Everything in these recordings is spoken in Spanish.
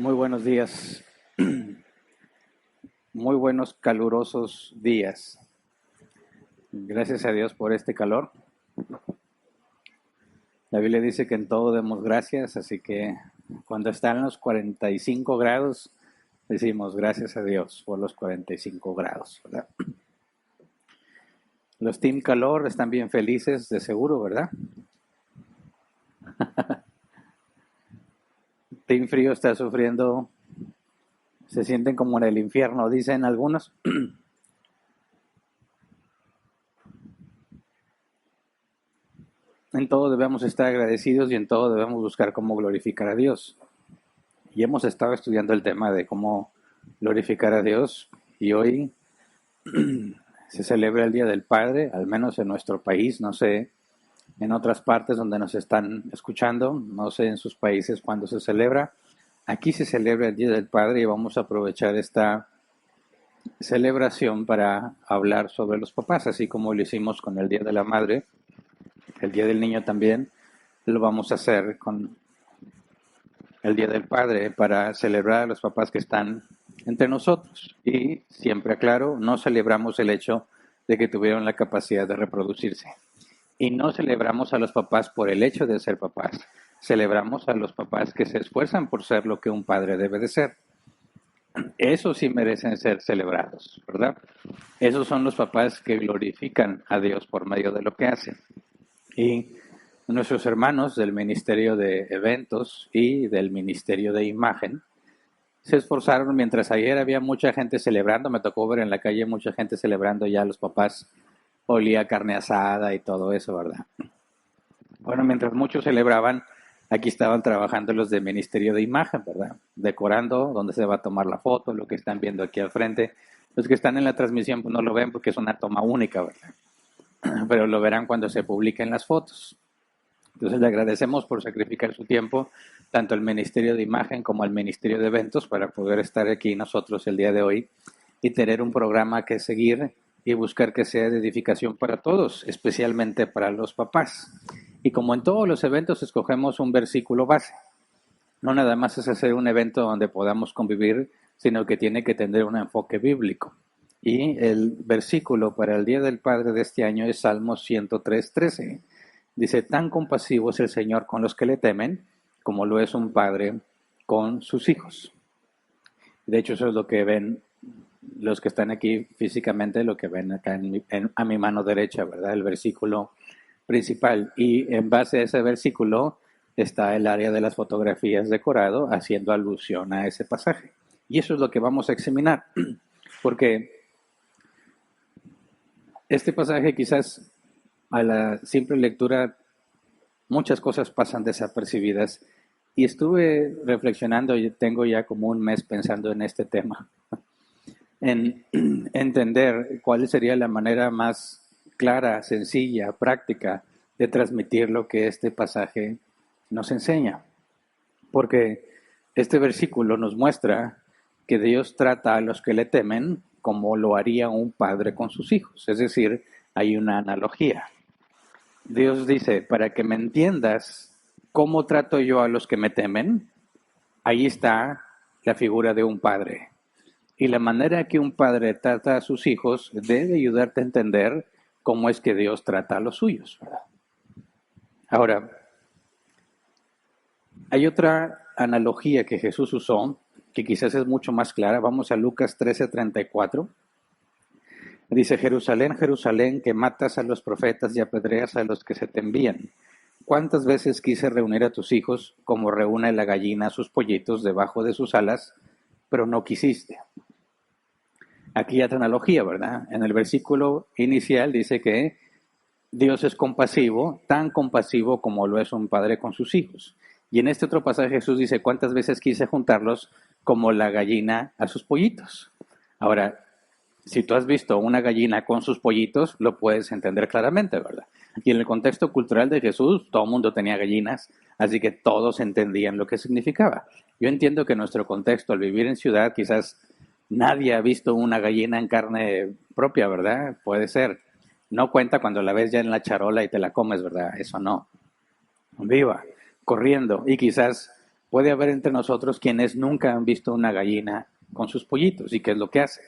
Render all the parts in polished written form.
Muy buenos días, muy buenos calurosos días. Gracias a Dios por este calor. La Biblia dice que en todo demos gracias, así que cuando están los 45 grados, decimos gracias a Dios por los 45 grados, ¿verdad? Los Team Calor están bien felices, de seguro, ¿verdad? Team Frío está sufriendo, se sienten como en el infierno, dicen algunos. En todo debemos estar agradecidos y en todo debemos buscar cómo glorificar a Dios. Y hemos estado estudiando el tema de cómo glorificar a Dios y hoy se celebra el Día del Padre, al menos en nuestro país, no sé, en otras partes donde nos están escuchando, no sé en sus países cuándo se celebra. Aquí se celebra el Día del Padre y vamos a aprovechar esta celebración para hablar sobre los papás, así como lo hicimos con el Día de la Madre, el Día del Niño también, lo vamos a hacer con el Día del Padre para celebrar a los papás que están entre nosotros. Y siempre aclaro, no celebramos el hecho de que tuvieron la capacidad de reproducirse. Y no celebramos a los papás por el hecho de ser papás. Celebramos a los papás que se esfuerzan por ser lo que un padre debe de ser. Esos sí merecen ser celebrados, ¿verdad? Esos son los papás que glorifican a Dios por medio de lo que hacen. Y nuestros hermanos del Ministerio de Eventos y del Ministerio de Imagen se esforzaron mientras ayer había mucha gente celebrando, me tocó ver en la calle mucha gente celebrando ya a los papás, olía carne asada y todo eso, ¿verdad? Bueno, mientras muchos celebraban, aquí estaban trabajando los del Ministerio de Imagen, ¿verdad? Decorando donde se va a tomar la foto, lo que están viendo aquí al frente. Los que están en la transmisión pues no lo ven porque es una toma única, ¿verdad? Pero lo verán cuando se publiquen las fotos. Entonces le agradecemos por sacrificar su tiempo, tanto al Ministerio de Imagen como al Ministerio de Eventos, para poder estar aquí nosotros el día de hoy y tener un programa que seguir y buscar que sea de edificación para todos, especialmente para los papás. Y como en todos los eventos escogemos un versículo base. No nada más es hacer un evento donde podamos convivir, sino que tiene que tener un enfoque bíblico. Y el versículo para el Día del Padre de este año es Salmos 103:13. Dice, tan compasivo es el Señor con los que le temen, como lo es un padre con sus hijos. De hecho, eso es lo que ven los que están aquí físicamente, lo que ven acá a mi mano derecha, ¿verdad? El versículo principal. Y en base a ese versículo está el área de las fotografías decorado, haciendo alusión a ese pasaje. Y eso es lo que vamos a examinar, porque este pasaje quizás a la simple lectura muchas cosas pasan desapercibidas y estuve reflexionando, y tengo ya como un mes pensando en este tema, en entender cuál sería la manera más clara, sencilla, práctica de transmitir lo que este pasaje nos enseña. Porque este versículo nos muestra que Dios trata a los que le temen como lo haría un padre con sus hijos. Es decir, hay una analogía. Dios dice, para que me entiendas cómo trato yo a los que me temen, ahí está la figura de un padre. Y la manera que un padre trata a sus hijos debe ayudarte a entender cómo es que Dios trata a los suyos, ¿verdad? Ahora, hay otra analogía que Jesús usó, que quizás es mucho más clara. Vamos a Lucas 13:34. Dice, Jerusalén, Jerusalén, que matas a los profetas y apedreas a los que se te envían. ¿Cuántas veces quise reunir a tus hijos como reúne la gallina a sus pollitos debajo de sus alas, pero no quisiste? Aquí hay otra analogía, ¿verdad? En el versículo inicial dice que Dios es compasivo, tan compasivo como lo es un padre con sus hijos. Y en este otro pasaje Jesús dice, ¿cuántas veces quise juntarlos como la gallina a sus pollitos? Ahora, si tú has visto una gallina con sus pollitos, lo puedes entender claramente, ¿verdad? Y en el contexto cultural de Jesús, todo el mundo tenía gallinas, así que todos entendían lo que significaba. Yo entiendo que en nuestro contexto, al vivir en ciudad, quizás nadie ha visto una gallina en carne propia, ¿verdad? Puede ser. No cuenta cuando la ves ya en la charola y te la comes, ¿verdad? Eso no. Viva, corriendo. Y quizás puede haber entre nosotros quienes nunca han visto una gallina con sus pollitos y qué es lo que hace.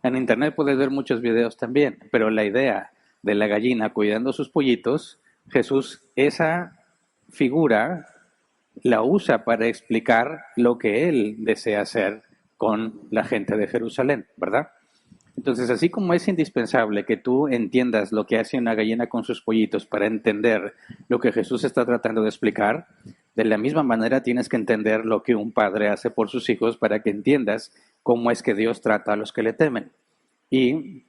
En internet puedes ver muchos videos también, pero la idea de la gallina cuidando sus pollitos, Jesús, esa figura la usa para explicar lo que él desea hacer con la gente de Jerusalén, ¿verdad? Entonces, así como es indispensable que tú entiendas lo que hace una gallina con sus pollitos para entender lo que Jesús está tratando de explicar, de la misma manera tienes que entender lo que un padre hace por sus hijos para que entiendas cómo es que Dios trata a los que le temen. Y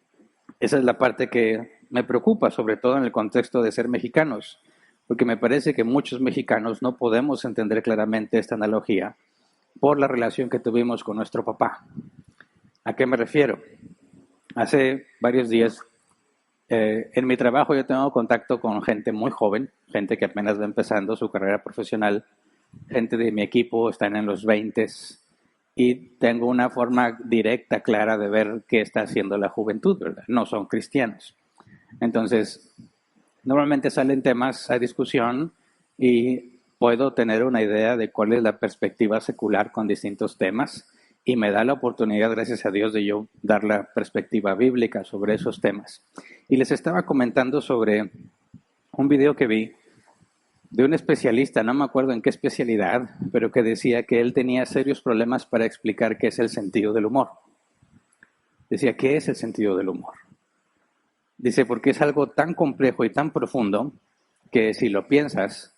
esa es la parte que me preocupa, sobre todo en el contexto de ser mexicanos, porque me parece que muchos mexicanos no podemos entender claramente esta analogía por la relación que tuvimos con nuestro papá. ¿A qué me refiero? Hace varios días, en mi trabajo yo tengo contacto con gente muy joven, gente que apenas va empezando su carrera profesional, gente de mi equipo están en los 20 y tengo una forma directa, clara de ver qué está haciendo la juventud, ¿verdad? No son cristianos. Entonces, normalmente salen temas a discusión y puedo tener una idea de cuál es la perspectiva secular con distintos temas y me da la oportunidad, gracias a Dios, de yo dar la perspectiva bíblica sobre esos temas. Y les estaba comentando sobre un video que vi de un especialista, no me acuerdo en qué especialidad, pero que decía que él tenía serios problemas para explicar qué es el sentido del humor. Decía, ¿qué es el sentido del humor? Dice, porque es algo tan complejo y tan profundo que si lo piensas,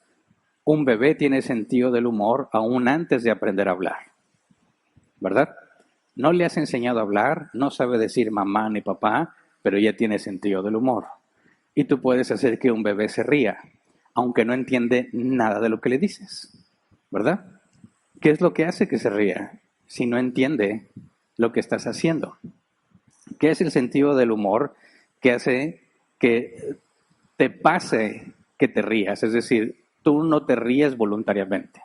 un bebé tiene sentido del humor aún antes de aprender a hablar, ¿verdad? No le has enseñado a hablar, no sabe decir mamá ni papá, pero ya tiene sentido del humor. Y tú puedes hacer que un bebé se ría, aunque no entiende nada de lo que le dices, ¿verdad? ¿Qué es lo que hace que se ría si no entiende lo que estás haciendo? ¿Qué es el sentido del humor que hace que te pase que te rías? Es decir, tú no te ríes voluntariamente.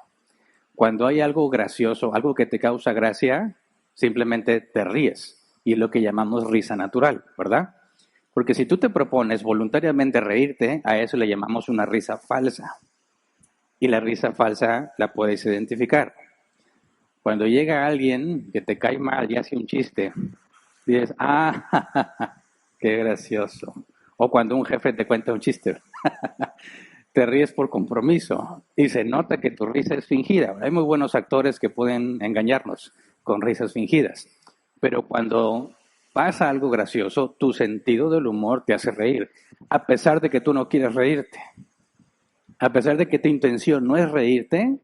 Cuando hay algo gracioso, algo que te causa gracia, simplemente te ríes. Y es lo que llamamos risa natural, ¿verdad? Porque si tú te propones voluntariamente reírte, a eso le llamamos una risa falsa. Y la risa falsa la puedes identificar. Cuando llega alguien que te cae mal y hace un chiste, dices, ah, qué gracioso. O cuando un jefe te cuenta un chiste, te ríes por compromiso y se nota que tu risa es fingida. Hay muy buenos actores que pueden engañarnos con risas fingidas, pero cuando pasa algo gracioso, tu sentido del humor te hace reír, a pesar de que tú no quieres reírte. A pesar de que tu intención no es reírte,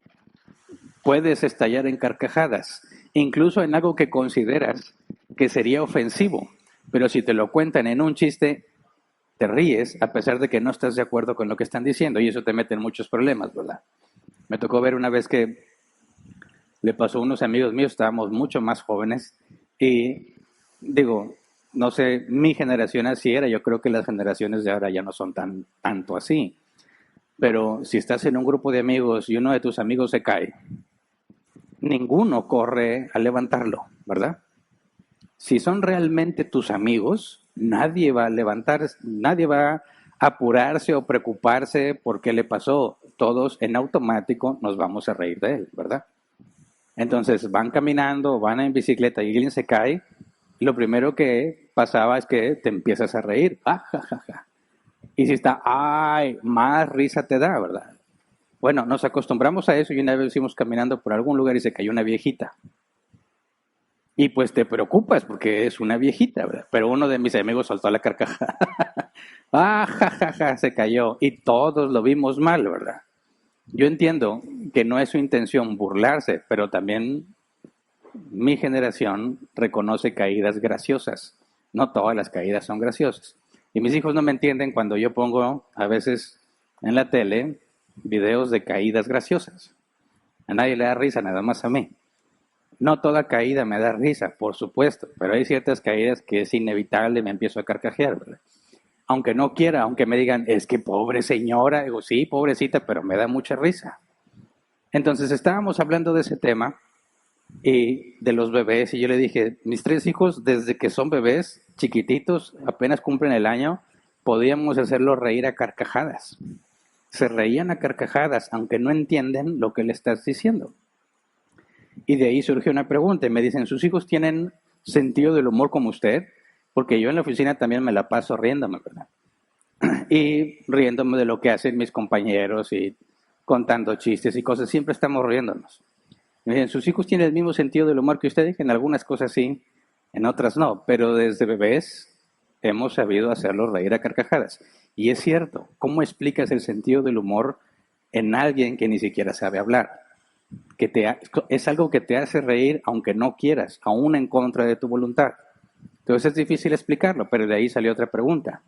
puedes estallar en carcajadas, incluso en algo que consideras que sería ofensivo, pero si te lo cuentan en un chiste, te ríes a pesar de que no estás de acuerdo con lo que están diciendo y eso te mete en muchos problemas, ¿verdad? Me tocó ver una vez que le pasó a unos amigos míos, estábamos mucho más jóvenes y digo, no sé, mi generación así era, yo creo que las generaciones de ahora ya no son tanto así, pero si estás en un grupo de amigos y uno de tus amigos se cae, ninguno corre a levantarlo, ¿verdad? Si son realmente tus amigos, nadie va a levantar, nadie va a apurarse o preocuparse por qué le pasó. Todos en automático nos vamos a reír de él, ¿verdad? Entonces van caminando, van en bicicleta y alguien se cae, lo primero que pasaba es que te empiezas a reír. ¡Ah, ja, ja, ja! Y si está, ¡ay! Más risa te da, ¿verdad? Bueno, nos acostumbramos a eso y una vez íbamos caminando por algún lugar y se cayó una viejita. Y pues te preocupas porque es una viejita, ¿verdad? Pero uno de mis amigos soltó la carcajada. ¡Ah, ja, ja, ja! Se cayó. Y todos lo vimos mal, ¿verdad? Yo entiendo que no es su intención burlarse, pero también mi generación reconoce caídas graciosas. No todas las caídas son graciosas. Y mis hijos no me entienden cuando yo pongo a veces en la tele videos de caídas graciosas. A nadie le da risa, nada más a mí. No toda caída me da risa, por supuesto, pero hay ciertas caídas que es inevitable, me empiezo a carcajear, ¿verdad? Aunque no quiera, aunque me digan, es que pobre señora, digo, sí, pobrecita, pero me da mucha risa. Entonces estábamos hablando de ese tema y de los bebés, y yo le dije, mis 3 hijos, desde que son bebés, chiquititos, apenas cumplen el año, podíamos hacerlos reír a carcajadas. se reían a carcajadas, aunque no entienden lo que le estás diciendo. Y de ahí surgió una pregunta y me dicen, ¿sus hijos tienen sentido del humor como usted? Porque yo en la oficina también me la paso riéndome, ¿verdad? Y riéndome de lo que hacen mis compañeros y contando chistes y cosas, siempre estamos riéndonos. Me dicen, ¿sus hijos tienen el mismo sentido del humor que usted? En algunas cosas sí, en otras no, pero desde bebés hemos sabido hacerlos reír a carcajadas. Y es cierto, ¿cómo explicas el sentido del humor en alguien que ni siquiera sabe hablar? Es algo que te hace reír aunque no quieras, aún en contra de tu voluntad. Entonces es difícil explicarlo, pero de ahí salió otra pregunta.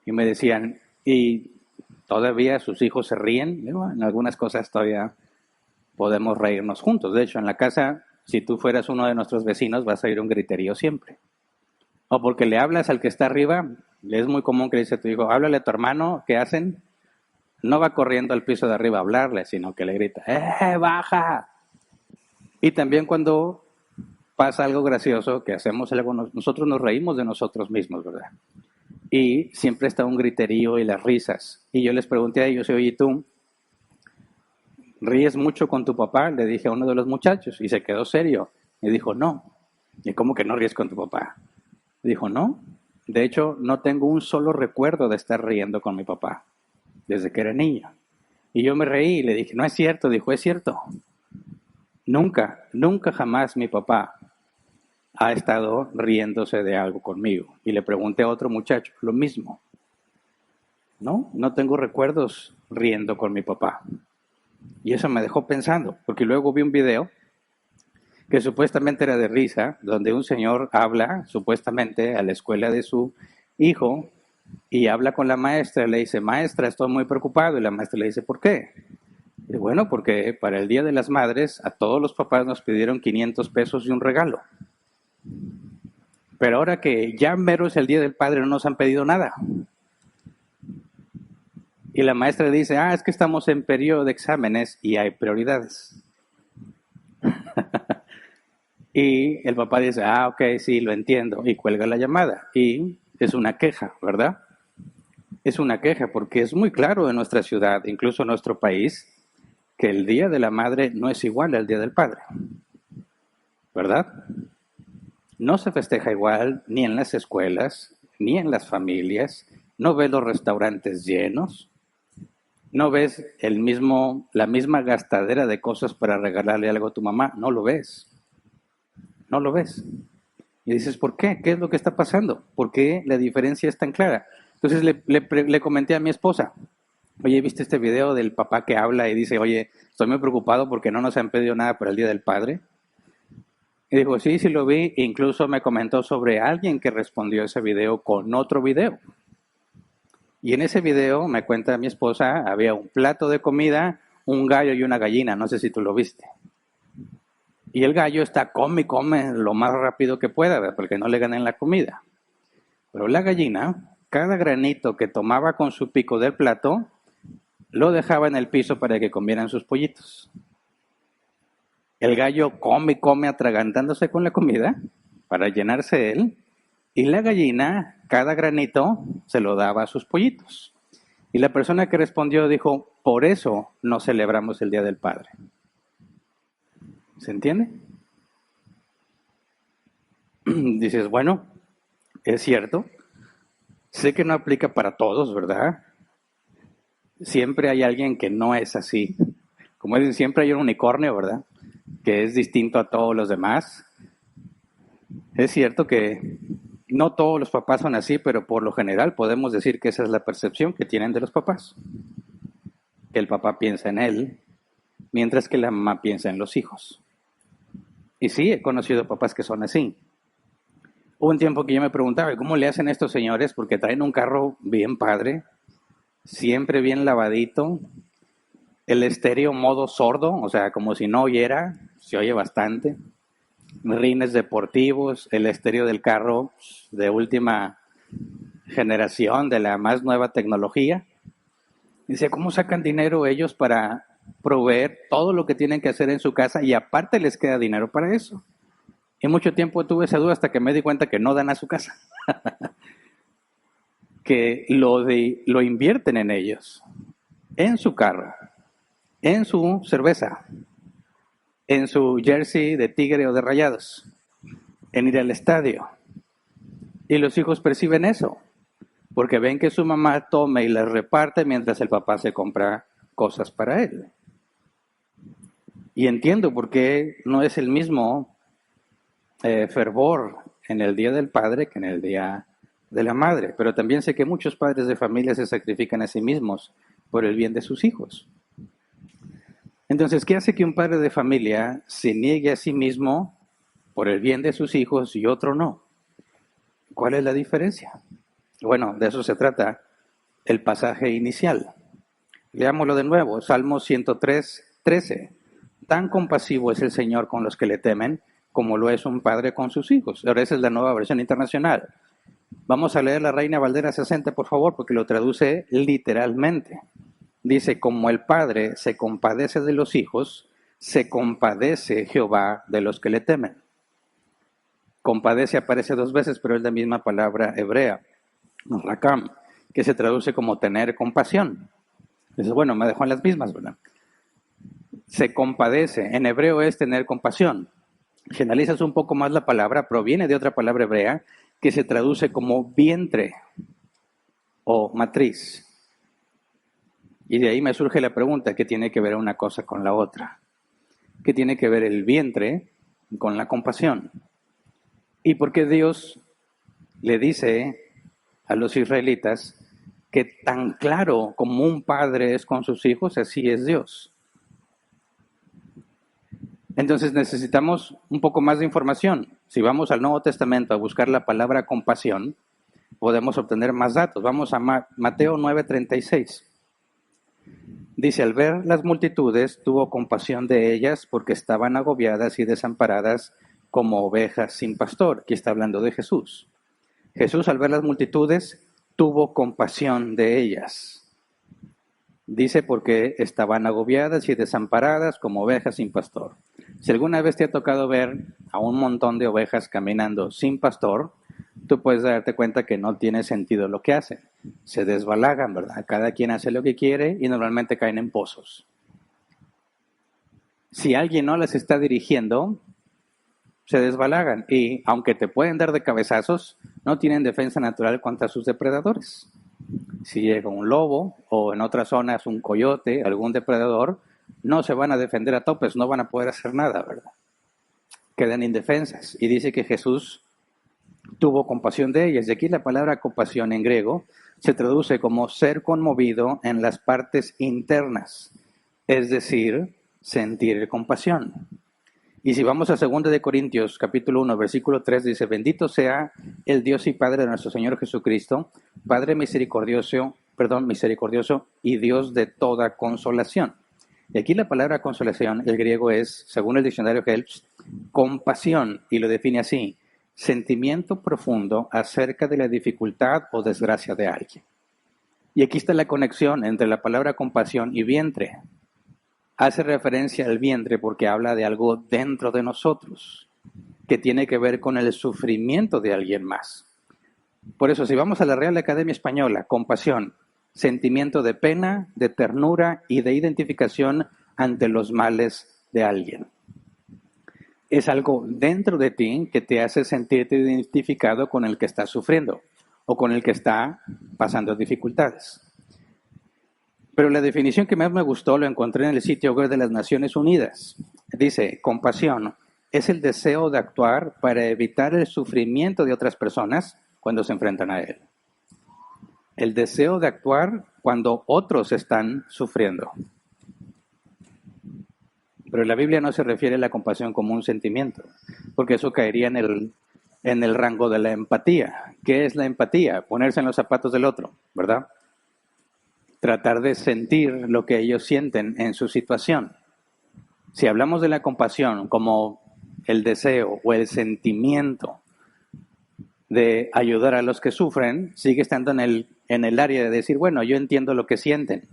Y me decían, ¿y todavía sus hijos se ríen? Digo, en algunas cosas todavía podemos reírnos juntos. De hecho, en la casa, si tú fueras uno de nuestros vecinos, vas a oír un griterío siempre. O porque le hablas al que está arriba, es muy común que le dice a tu hijo, háblale a tu hermano, ¿qué hacen? No va corriendo al piso de arriba a hablarle, sino que le grita, baja! Y también cuando pasa algo gracioso, que hacemos algo, nosotros nos reímos de nosotros mismos, ¿verdad? Y siempre está un griterío y las risas. Y yo les pregunté a ellos, oye, ¿tú ríes mucho con tu papá? Le dije a uno de los muchachos y se quedó serio. Y dijo, no. ¿Y cómo que no ríes con tu papá? Dijo, no. De hecho, no tengo un solo recuerdo de estar riendo con mi papá desde que era niño. Y yo me reí y le dije, no es cierto. Dijo, es cierto. Nunca, nunca jamás mi papá ha estado riéndose de algo conmigo. Y le pregunté a otro muchacho, lo mismo. No, no tengo recuerdos riendo con mi papá. Y eso me dejó pensando, porque luego vi un video que supuestamente era de risa, donde un señor habla supuestamente a la escuela de su hijo y habla con la maestra, le dice, maestra, estoy muy preocupado, y la maestra le dice, ¿por qué? Y bueno, porque para el Día de las Madres a todos los papás nos pidieron 500 pesos y un regalo. Pero ahora que ya mero es el Día del Padre, no nos han pedido nada. Y la maestra dice, es que estamos en periodo de exámenes y hay prioridades. Y el papá dice, ok, sí, lo entiendo, y cuelga la llamada. Y es una queja, ¿verdad? Es una queja porque es muy claro en nuestra ciudad, incluso en nuestro país, que el Día de la Madre no es igual al Día del Padre, ¿verdad? No se festeja igual ni en las escuelas, ni en las familias, no ves los restaurantes llenos, no ves la misma gastadera de cosas para regalarle algo a tu mamá, no lo ves. No lo ves. Y dices, ¿por qué? ¿Qué es lo que está pasando? ¿Por qué la diferencia es tan clara? Entonces le comenté a mi esposa, oye, ¿viste este video del papá que habla y dice, oye, estoy muy preocupado porque no nos han pedido nada para el Día del Padre? Y dijo, sí, sí lo vi. E incluso me comentó sobre alguien que respondió a ese video con otro video. Y en ese video, me cuenta mi esposa, había un plato de comida, un gallo y una gallina. No sé si tú lo viste. Y el gallo está come y come lo más rápido que pueda, ¿verdad? Porque no le ganen la comida. Pero la gallina, cada granito que tomaba con su pico del plato, lo dejaba en el piso para que comieran sus pollitos. El gallo come y come atragantándose con la comida para llenarse él. Y la gallina, cada granito, se lo daba a sus pollitos. Y la persona que respondió dijo, por eso no celebramos el Día del Padre. ¿Se entiende? Dices, bueno, es cierto. Sé que no aplica para todos, ¿verdad? Siempre hay alguien que no es así. Como dicen, siempre hay un unicornio, ¿verdad? Que es distinto a todos los demás. Es cierto que no todos los papás son así, pero por lo general podemos decir que esa es la percepción que tienen de los papás. Que el papá piensa en él, mientras que la mamá piensa en los hijos. Y sí, he conocido papás que son así. Hubo un tiempo que yo me preguntaba, ¿cómo le hacen estos señores? Porque traen un carro bien padre, siempre bien lavadito, el estéreo modo sordo, o sea, como si no oyera, se oye bastante, rines deportivos, el estéreo del carro de última generación, de la más nueva tecnología. Dice, ¿cómo sacan dinero ellos para proveer todo lo que tienen que hacer en su casa y aparte les queda dinero para eso? Y mucho tiempo tuve esa duda hasta que me di cuenta que no dan a su casa, que lo invierten en ellos. en su carro, en su cerveza, en su jersey de Tigre o de Rayados, en ir al estadio. Y los hijos perciben eso, porque ven que su mamá toma y las reparte mientras el papá se compra cosas para él. Y entiendo por qué no es el mismo fervor en el Día del Padre que en el Día de la Madre, pero también sé que muchos padres de familia se sacrifican a sí mismos por el bien de sus hijos. Entonces, ¿qué hace que un padre de familia se niegue a sí mismo por el bien de sus hijos y otro no? ¿Cuál es la diferencia? Bueno, de eso se trata el pasaje inicial. Leámoslo de nuevo, Salmo 103, 13. Tan compasivo es el Señor con los que le temen, como lo es un padre con sus hijos. Ahora esa es la nueva versión internacional. Vamos a leer la Reina Valera 60, por favor, porque lo traduce literalmente. Dice, como el padre se compadece de los hijos, se compadece Jehová de los que le temen. Compadece aparece 2 veces, pero es la misma palabra hebrea, rakam, que se traduce como tener compasión. Dice, bueno, me dejó en las mismas, ¿verdad? Se compadece, en hebreo es tener compasión. Si analizas un poco más la palabra, proviene de otra palabra hebrea que se traduce como vientre o matriz. Y de ahí me surge la pregunta, ¿qué tiene que ver una cosa con la otra? ¿Qué tiene que ver el vientre con la compasión? ¿Y por qué Dios le dice a los israelitas que tan claro como un padre es con sus hijos, así es Dios? Entonces necesitamos un poco más de información. Si vamos al Nuevo Testamento a buscar la palabra compasión, podemos obtener más datos. Vamos a Mateo 9:36. Dice, al ver las multitudes, tuvo compasión de ellas porque estaban agobiadas y desamparadas como ovejas sin pastor. Aquí está hablando de Jesús. Jesús, al ver las multitudes, tuvo compasión de ellas. Dice porque estaban agobiadas y desamparadas como ovejas sin pastor. Si alguna vez te ha tocado ver a un montón de ovejas caminando sin pastor, tú puedes darte cuenta que no tiene sentido lo que hacen. Se desbalagan, ¿verdad? Cada quien hace lo que quiere y normalmente caen en pozos. Si alguien no las está dirigiendo, se desbalagan y aunque te pueden dar de cabezazos, no tienen defensa natural contra sus depredadores. Si llega un lobo o en otras zonas un coyote, algún depredador, no se van a defender a topes, no van a poder hacer nada, ¿verdad? Quedan indefensas. Y dice que Jesús tuvo compasión de ellas. Y aquí la palabra compasión en griego se traduce como ser conmovido en las partes internas, es decir, sentir compasión. Y si vamos a 2 de Corintios, capítulo 1, versículo 3, dice, bendito sea el Dios y Padre de nuestro Señor Jesucristo, Padre misericordioso y Dios de toda consolación. Y aquí la palabra consolación, el griego es, según el diccionario Helps, compasión, y lo define así, sentimiento profundo acerca de la dificultad o desgracia de alguien. Y aquí está la conexión entre la palabra compasión y vientre. Hace referencia al vientre porque habla de algo dentro de nosotros, que tiene que ver con el sufrimiento de alguien más. Por eso, si vamos a la Real Academia Española, compasión, sentimiento de pena, de ternura y de identificación ante los males de alguien. Es algo dentro de ti que te hace sentirte identificado con el que está sufriendo o con el que está pasando dificultades. Pero la definición que más me gustó lo encontré en el sitio web de las Naciones Unidas. Dice, compasión es el deseo de actuar para evitar el sufrimiento de otras personas cuando se enfrentan a él. El deseo de actuar cuando otros están sufriendo. Pero la Biblia no se refiere a la compasión como un sentimiento, porque eso caería en el rango de la empatía. ¿Qué es la empatía? Ponerse en los zapatos del otro, ¿verdad? Tratar de sentir lo que ellos sienten en su situación. Si hablamos de la compasión como el deseo o el sentimiento de ayudar a los que sufren, sigue estando en el área de decir, bueno, yo entiendo lo que sienten.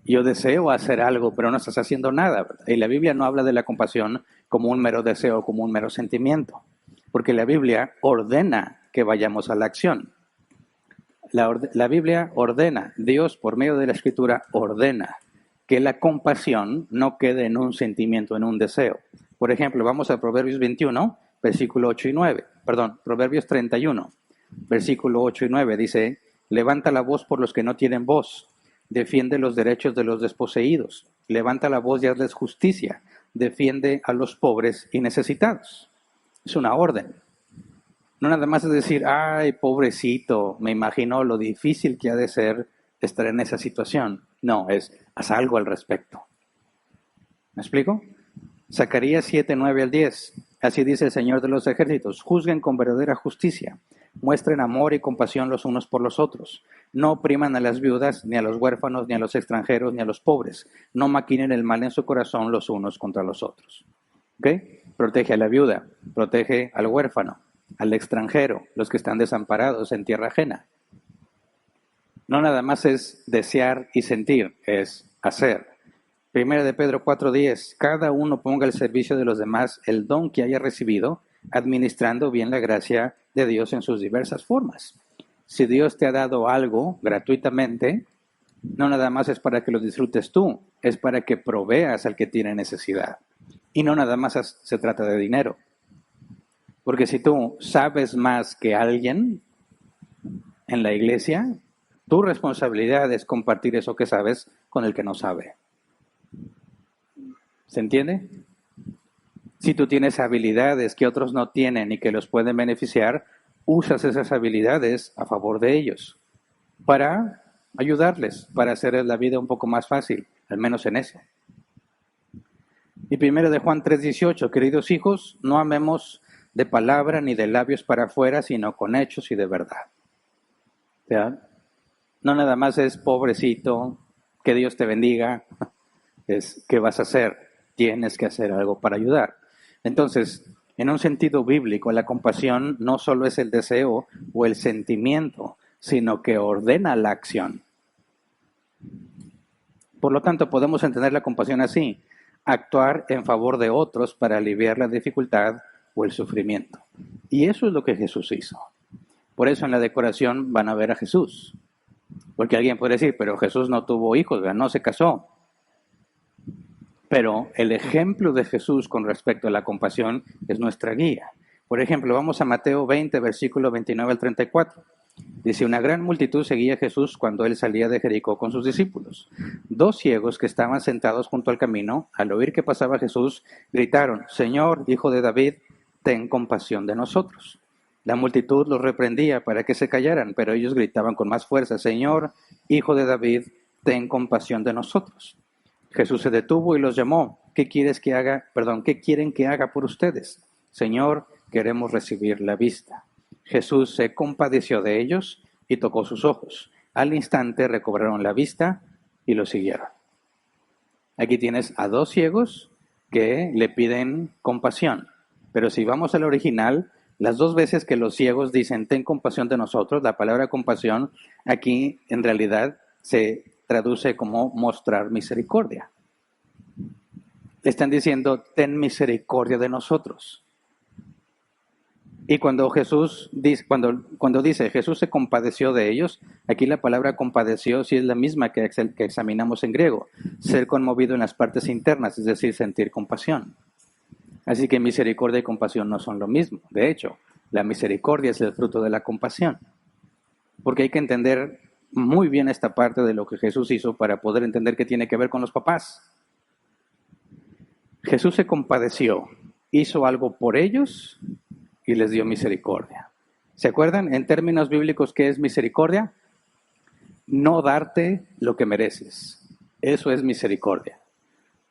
Yo deseo hacer algo, pero no estás haciendo nada, ¿verdad? Y la Biblia no habla de la compasión como un mero deseo, como un mero sentimiento, porque la Biblia ordena que vayamos a la acción. La Biblia ordena, Dios por medio de la Escritura ordena que la compasión no quede en un sentimiento, en un deseo. Por ejemplo, vamos a Proverbios 21, versículo 8 y 9. Perdón, Proverbios 31, versículo 8 y 9. Dice, levanta la voz por los que no tienen voz, defiende los derechos de los desposeídos, levanta la voz y hazles justicia, defiende a los pobres y necesitados. Es una orden. No nada más es decir, ay, pobrecito, me imagino lo difícil que ha de ser estar en esa situación. No, haz algo al respecto. ¿Me explico? Zacarías 7, 9 al 10. Así dice el Señor de los ejércitos, juzguen con verdadera justicia, muestren amor y compasión los unos por los otros. No opriman a las viudas, ni a los huérfanos, ni a los extranjeros, ni a los pobres. No maquinen el mal en su corazón los unos contra los otros. ¿Ok? Protege a la viuda, protege al huérfano, al extranjero, los que están desamparados en tierra ajena. No nada más es desear y sentir, es hacer. Primera de Pedro 4:10, cada uno ponga al servicio de los demás el don que haya recibido, administrando bien la gracia de Dios en sus diversas formas. Si Dios te ha dado algo gratuitamente, no nada más es para que lo disfrutes tú, es para que proveas al que tiene necesidad. Y no nada más se trata de dinero. Porque si tú sabes más que alguien en la iglesia, tu responsabilidad es compartir eso que sabes con el que no sabe. ¿Se entiende? Si tú tienes habilidades que otros no tienen y que los pueden beneficiar, usas esas habilidades a favor de ellos para ayudarles, para hacerles la vida un poco más fácil, al menos en eso. Y primero de Juan 3:18, queridos hijos, no amemos de palabra ni de labios para afuera, sino con hechos y de verdad. ¿Ya? No nada más es pobrecito, que Dios te bendiga, es ¿qué vas a hacer? Tienes que hacer algo para ayudar. Entonces, en un sentido bíblico, la compasión no solo es el deseo o el sentimiento, sino que ordena la acción. Por lo tanto, podemos entender la compasión así: actuar en favor de otros para aliviar la dificultad o el sufrimiento. Y eso es lo que Jesús hizo. Por eso en la decoración van a ver a Jesús. Porque alguien puede decir, pero Jesús no tuvo hijos, no se casó. Pero el ejemplo de Jesús con respecto a la compasión es nuestra guía. Por ejemplo, vamos a Mateo 20, versículo 29 al 34. Dice, una gran multitud seguía a Jesús cuando él salía de Jericó con sus discípulos. 2 ciegos que estaban sentados junto al camino, al oír que pasaba Jesús, gritaron, Señor, Hijo de David, ten compasión de nosotros. La multitud los reprendía para que se callaran, pero ellos gritaban con más fuerza, Señor, Hijo de David, ten compasión de nosotros. Jesús se detuvo y los llamó. ¿Qué quieren que haga por ustedes? Señor, queremos recibir la vista. Jesús se compadeció de ellos y tocó sus ojos. Al instante recobraron la vista y lo siguieron. Aquí tienes a 2 ciegos que le piden compasión. Pero si vamos al original, las 2 veces que los ciegos dicen, ten compasión de nosotros, la palabra compasión aquí en realidad se traduce como mostrar misericordia. Están diciendo, ten misericordia de nosotros. Y cuando Jesús dice, cuando dice Jesús se compadeció de ellos, aquí la palabra compadeció sí es la misma que examinamos en griego, ser conmovido en las partes internas, es decir, sentir compasión. Así que misericordia y compasión no son lo mismo. De hecho, la misericordia es el fruto de la compasión. Porque hay que entender muy bien esta parte de lo que Jesús hizo para poder entender qué tiene que ver con los papás. Jesús se compadeció, hizo algo por ellos y les dio misericordia. ¿Se acuerdan en términos bíblicos qué es misericordia? No darte lo que mereces. Eso es misericordia.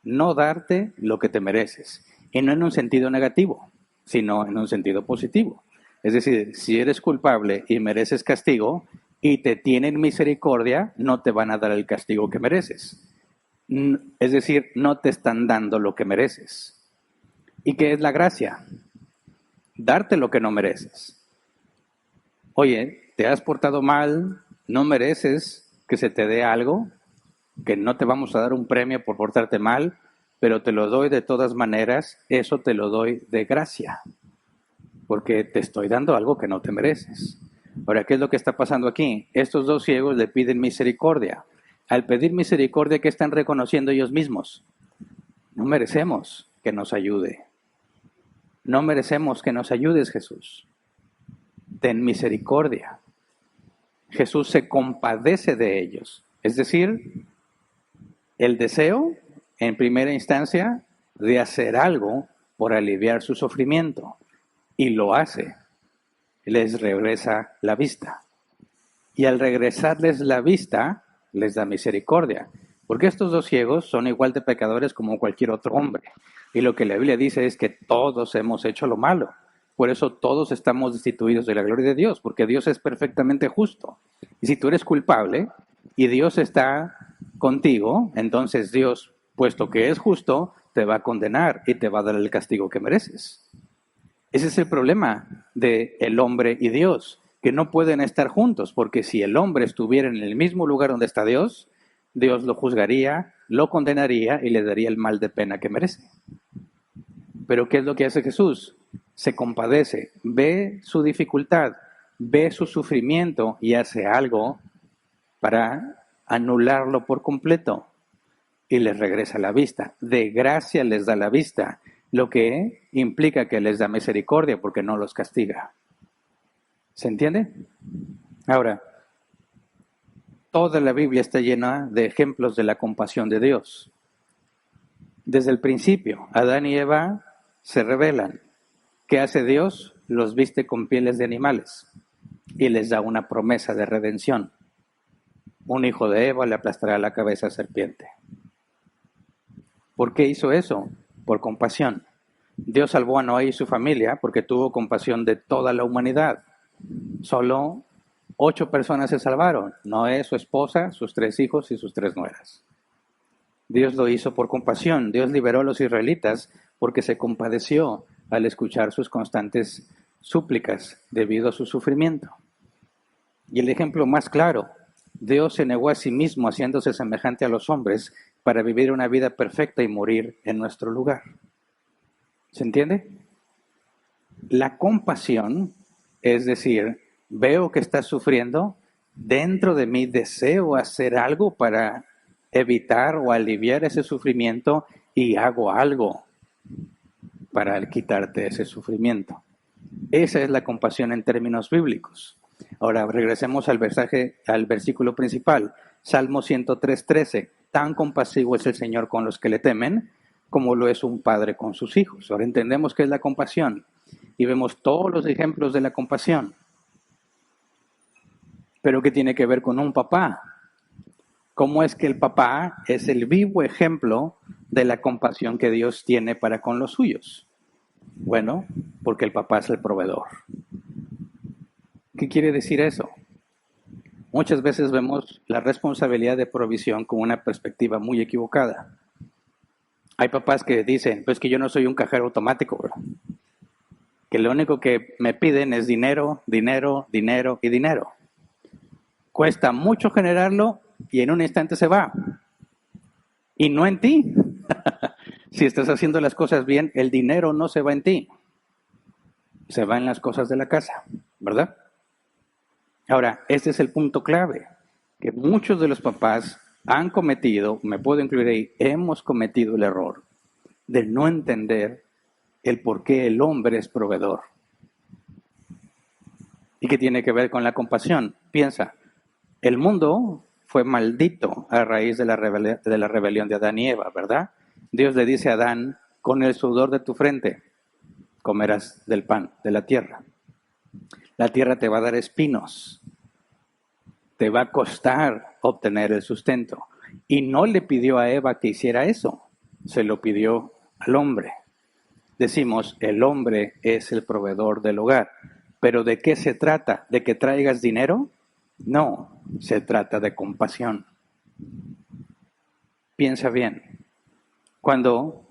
No darte lo que te mereces. Y no en un sentido negativo, sino en un sentido positivo. Es decir, si eres culpable y mereces castigo y te tienen misericordia, no te van a dar el castigo que mereces. Es decir, no te están dando lo que mereces. ¿Y qué es la gracia? Darte lo que no mereces. Oye, te has portado mal, no mereces que se te dé algo, que no te vamos a dar un premio por portarte mal, pero te lo doy de todas maneras, eso te lo doy de gracia, porque te estoy dando algo que no te mereces. Ahora, ¿qué es lo que está pasando aquí? Estos dos ciegos le piden misericordia. Al pedir misericordia, ¿qué están reconociendo ellos mismos? No merecemos que nos ayude. No merecemos que nos ayudes, Jesús. Ten misericordia. Jesús se compadece de ellos. Es decir, el deseo, en primera instancia, de hacer algo por aliviar su sufrimiento. Y lo hace. Les regresa la vista. Y al regresarles la vista, les da misericordia. Porque estos dos ciegos son igual de pecadores como cualquier otro hombre. Y lo que la Biblia dice es que todos hemos hecho lo malo. Por eso todos estamos destituidos de la gloria de Dios, porque Dios es perfectamente justo. Y si tú eres culpable y Dios está contigo, entonces Dios, puesto que es justo, te va a condenar y te va a dar el castigo que mereces. Ese es el problema del hombre y Dios, que no pueden estar juntos, porque si el hombre estuviera en el mismo lugar donde está Dios, Dios lo juzgaría, lo condenaría y le daría el mal de pena que merece. Pero ¿qué es lo que hace Jesús? Se compadece, ve su dificultad, ve su sufrimiento y hace algo para anularlo por completo y les regresa la vista. De gracia les da la vista, lo que implica que les da misericordia porque no los castiga. ¿Se entiende? Ahora, toda la Biblia está llena de ejemplos de la compasión de Dios. Desde el principio, Adán y Eva se rebelan. ¿Qué hace Dios? Los viste con pieles de animales y les da una promesa de redención. Un hijo de Eva le aplastará la cabeza a serpiente. ¿Por qué hizo eso? Por compasión. Dios salvó a Noé y su familia porque tuvo compasión de toda la humanidad. Solo 8 personas se salvaron: Noé, su esposa, sus 3 hijos y sus 3 nueras. Dios lo hizo por compasión. Dios liberó a los israelitas porque se compadeció al escuchar sus constantes súplicas debido a su sufrimiento. Y el ejemplo más claro: Dios se negó a sí mismo haciéndose semejante a los hombres para vivir una vida perfecta y morir en nuestro lugar. ¿Se entiende? La compasión, es decir, veo que estás sufriendo, dentro de mí deseo hacer algo para evitar o aliviar ese sufrimiento y hago algo para quitarte ese sufrimiento. Esa es la compasión en términos bíblicos. Ahora regresemos al versículo principal, Salmo 103:13. Tan compasivo es el Señor con los que le temen, como lo es un padre con sus hijos. Ahora entendemos qué es la compasión y vemos todos los ejemplos de la compasión. Pero ¿qué tiene que ver con un papá? ¿Cómo es que el papá es el vivo ejemplo de la compasión que Dios tiene para con los suyos? Bueno, porque el papá es el proveedor. ¿Qué quiere decir eso? Muchas veces vemos la responsabilidad de provisión con una perspectiva muy equivocada. Hay papás que dicen, pues que yo no soy un cajero automático, bro. Que lo único que me piden es dinero, dinero, dinero y dinero. Cuesta mucho generarlo y en un instante se va. Y no en ti. Si estás haciendo las cosas bien, el dinero no se va en ti. Se va en las cosas de la casa, ¿verdad? Ahora, este es el punto clave, que muchos de los papás han cometido, me puedo incluir ahí, hemos cometido el error de no entender el por qué el hombre es proveedor. ¿Y qué tiene que ver con la compasión? Piensa, el mundo fue maldito a raíz de la rebelión de Adán y Eva, ¿verdad? Dios le dice a Adán, con el sudor de tu frente comerás del pan de la tierra. La tierra te va a dar espinos, te va a costar obtener el sustento. Y no le pidió a Eva que hiciera eso, se lo pidió al hombre. Decimos, el hombre es el proveedor del hogar. ¿Pero de qué se trata? ¿De que traigas dinero? No, se trata de compasión. Piensa bien. Cuando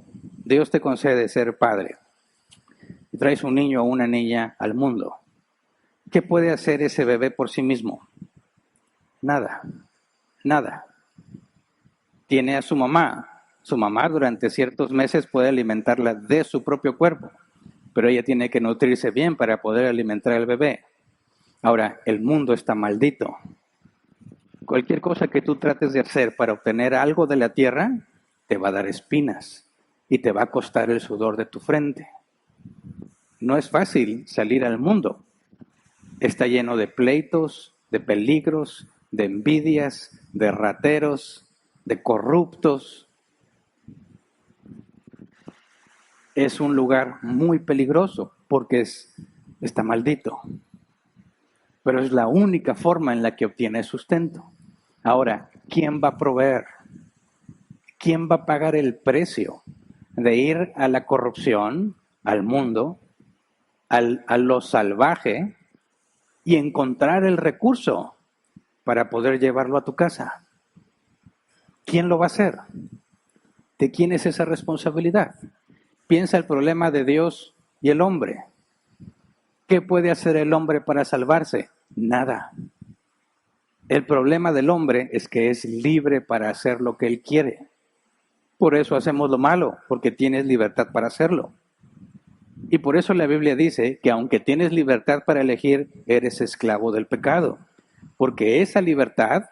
Dios te concede ser padre y traes un niño o una niña al mundo, ¿qué puede hacer ese bebé por sí mismo? Nada, nada. Tiene a su mamá. Su mamá durante ciertos meses puede alimentarla de su propio cuerpo, pero ella tiene que nutrirse bien para poder alimentar al bebé. Ahora, el mundo está maldito. Cualquier cosa que tú trates de hacer para obtener algo de la tierra, te va a dar espinas y te va a costar el sudor de tu frente. No es fácil salir al mundo. Está lleno de pleitos, de peligros, de envidias, de rateros, de corruptos. Es un lugar muy peligroso porque está maldito. Pero es la única forma en la que obtiene sustento. Ahora, ¿quién va a proveer? ¿Quién va a pagar el precio de ir a la corrupción, al mundo, a lo salvaje y encontrar el recurso para poder llevarlo a tu casa? ¿Quién lo va a hacer? ¿De quién es esa responsabilidad? Piensa el problema de Dios y el hombre. ¿Qué puede hacer el hombre para salvarse? Nada. El problema del hombre es que es libre para hacer lo que él quiere. Por eso hacemos lo malo, porque tienes libertad para hacerlo. Y por eso la Biblia dice que aunque tienes libertad para elegir, eres esclavo del pecado. Porque esa libertad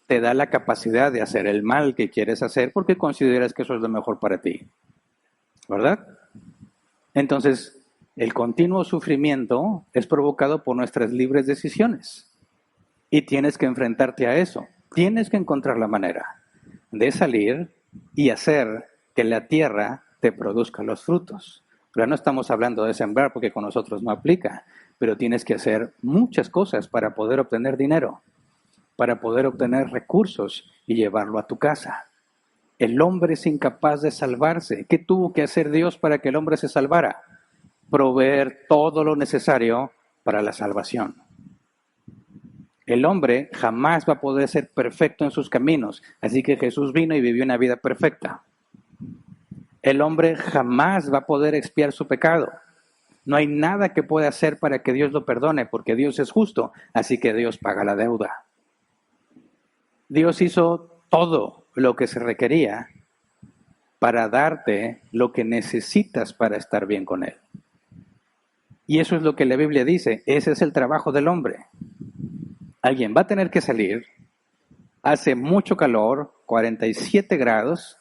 te da la capacidad de hacer el mal que quieres hacer porque consideras que eso es lo mejor para ti. ¿Verdad? Entonces, el continuo sufrimiento es provocado por nuestras libres decisiones. Y tienes que enfrentarte a eso. Tienes que encontrar la manera de salir y hacer que la tierra te produzca los frutos. Ahora no estamos hablando de sembrar porque con nosotros no aplica, pero tienes que hacer muchas cosas para poder obtener dinero, para poder obtener recursos y llevarlo a tu casa. El hombre es incapaz de salvarse. ¿Qué tuvo que hacer Dios para que el hombre se salvara? Proveer todo lo necesario para la salvación. El hombre jamás va a poder ser perfecto en sus caminos, así que Jesús vino y vivió una vida perfecta. El hombre jamás va a poder expiar su pecado. No hay nada que pueda hacer para que Dios lo perdone, porque Dios es justo, así que Dios paga la deuda. Dios hizo todo lo que se requería para darte lo que necesitas para estar bien con Él. Y eso es lo que la Biblia dice, ese es el trabajo del hombre. Alguien va a tener que salir, hace mucho calor, 47 grados,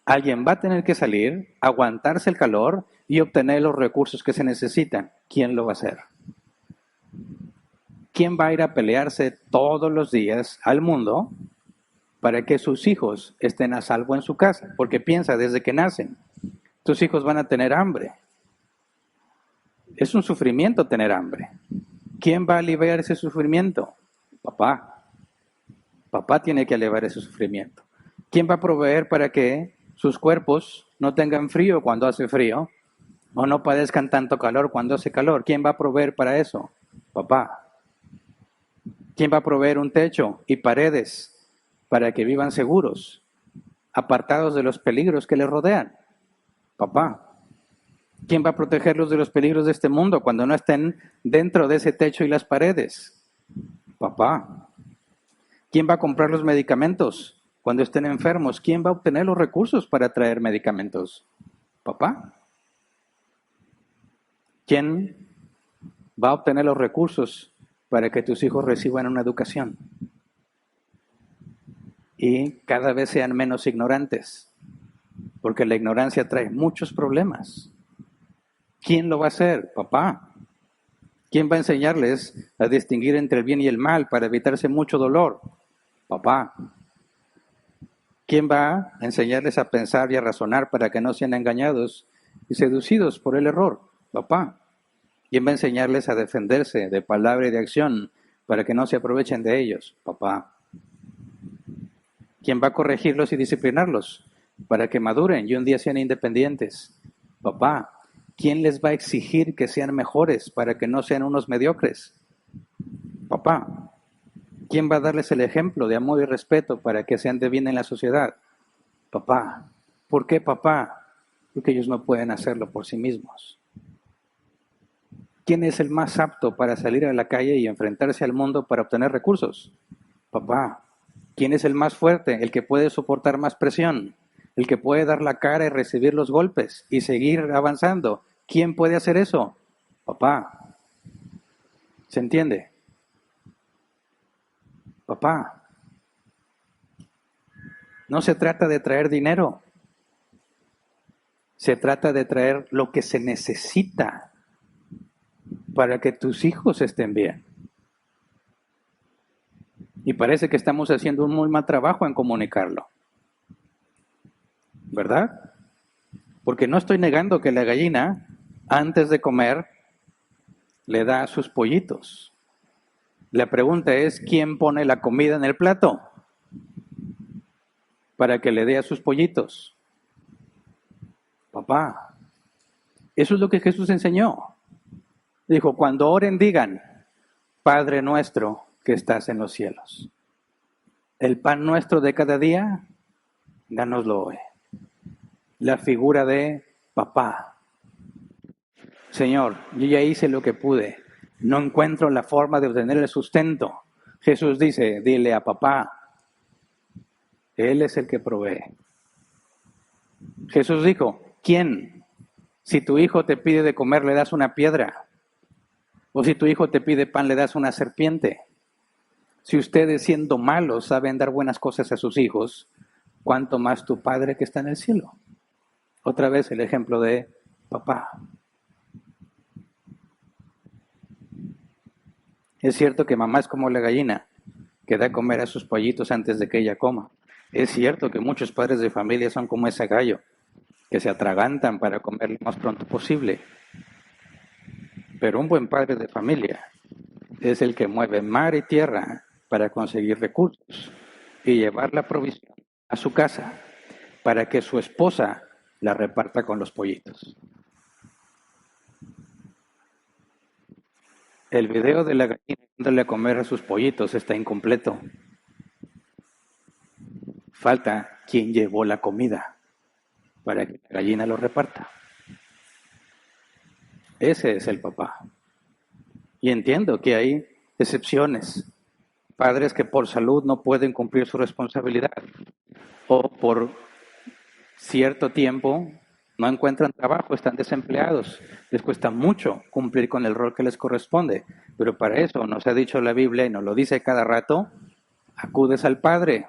alguien va a tener que salir, aguantarse el calor y obtener los recursos que se necesitan. ¿Quién lo va a hacer? ¿Quién va a ir a pelearse todos los días al mundo para que sus hijos estén a salvo en su casa? Porque piensa, desde que nacen, tus hijos van a tener hambre. Es un sufrimiento tener hambre. ¿Quién va a aliviar ese sufrimiento? Papá. Papá tiene que aliviar ese sufrimiento. ¿Quién va a proveer para que sus cuerpos no tengan frío cuando hace frío o no padezcan tanto calor cuando hace calor? ¿Quién va a proveer para eso? Papá. ¿Quién va a proveer un techo y paredes para que vivan seguros, apartados de los peligros que les rodean? Papá. ¿Quién va a protegerlos de los peligros de este mundo cuando no estén dentro de ese techo y las paredes? Papá. ¿Quién va a comprar los medicamentos cuando estén enfermos? ¿Quién va a obtener los recursos para traer medicamentos? Papá. ¿Quién va a obtener los recursos para que tus hijos reciban una educación y cada vez sean menos ignorantes? Porque la ignorancia trae muchos problemas. ¿Quién lo va a hacer? Papá. ¿Quién va a enseñarles a distinguir entre el bien y el mal para evitarse mucho dolor? Papá. ¿Quién va a enseñarles a pensar y a razonar para que no sean engañados y seducidos por el error? Papá. ¿Quién va a enseñarles a defenderse de palabra y de acción para que no se aprovechen de ellos? Papá. ¿Quién va a corregirlos y disciplinarlos para que maduren y un día sean independientes? Papá. ¿Quién les va a exigir que sean mejores para que no sean unos mediocres? Papá. ¿Quién va a darles el ejemplo de amor y respeto para que se ande bien en la sociedad? Papá. ¿Por qué papá? Porque ellos no pueden hacerlo por sí mismos. ¿Quién es el más apto para salir a la calle y enfrentarse al mundo para obtener recursos? Papá. ¿Quién es el más fuerte, el que puede soportar más presión, el que puede dar la cara y recibir los golpes y seguir avanzando? ¿Quién puede hacer eso? Papá. ¿Se entiende? Papá, no se trata de traer dinero, se trata de traer lo que se necesita para que tus hijos estén bien. Y parece que estamos haciendo un muy mal trabajo en comunicarlo, ¿verdad? Porque no estoy negando que la gallina, antes de comer, le da a sus pollitos. La pregunta es, ¿quién pone la comida en el plato para que le dé a sus pollitos? Papá. Eso es lo que Jesús enseñó. Dijo, cuando oren digan, Padre nuestro que estás en los cielos. El pan nuestro de cada día, dánoslo hoy. La figura de papá. Señor, yo ya hice lo que pude. No encuentro la forma de obtener el sustento. Jesús dice, dile a papá. Él es el que provee. Jesús dijo, ¿quién? Si tu hijo te pide de comer, le das una piedra. O si tu hijo te pide pan, le das una serpiente. Si ustedes, siendo malos, saben dar buenas cosas a sus hijos, ¿cuánto más tu Padre que está en el cielo? Otra vez el ejemplo de papá. Es cierto que mamá es como la gallina, que da a comer a sus pollitos antes de que ella coma. Es cierto que muchos padres de familia son como ese gallo, que se atragantan para comer lo más pronto posible. Pero un buen padre de familia es el que mueve mar y tierra para conseguir recursos y llevar la provisión a su casa para que su esposa la reparta con los pollitos. El video de la gallina dándole a comer a sus pollitos está incompleto. Falta quien llevó la comida para que la gallina lo reparta. Ese es el papá. Y entiendo que hay excepciones. Padres que por salud no pueden cumplir su responsabilidad o por cierto tiempo no encuentran trabajo, están desempleados. Les cuesta mucho cumplir con el rol que les corresponde. Pero para eso nos ha dicho la Biblia y nos lo dice cada rato, acudes al Padre.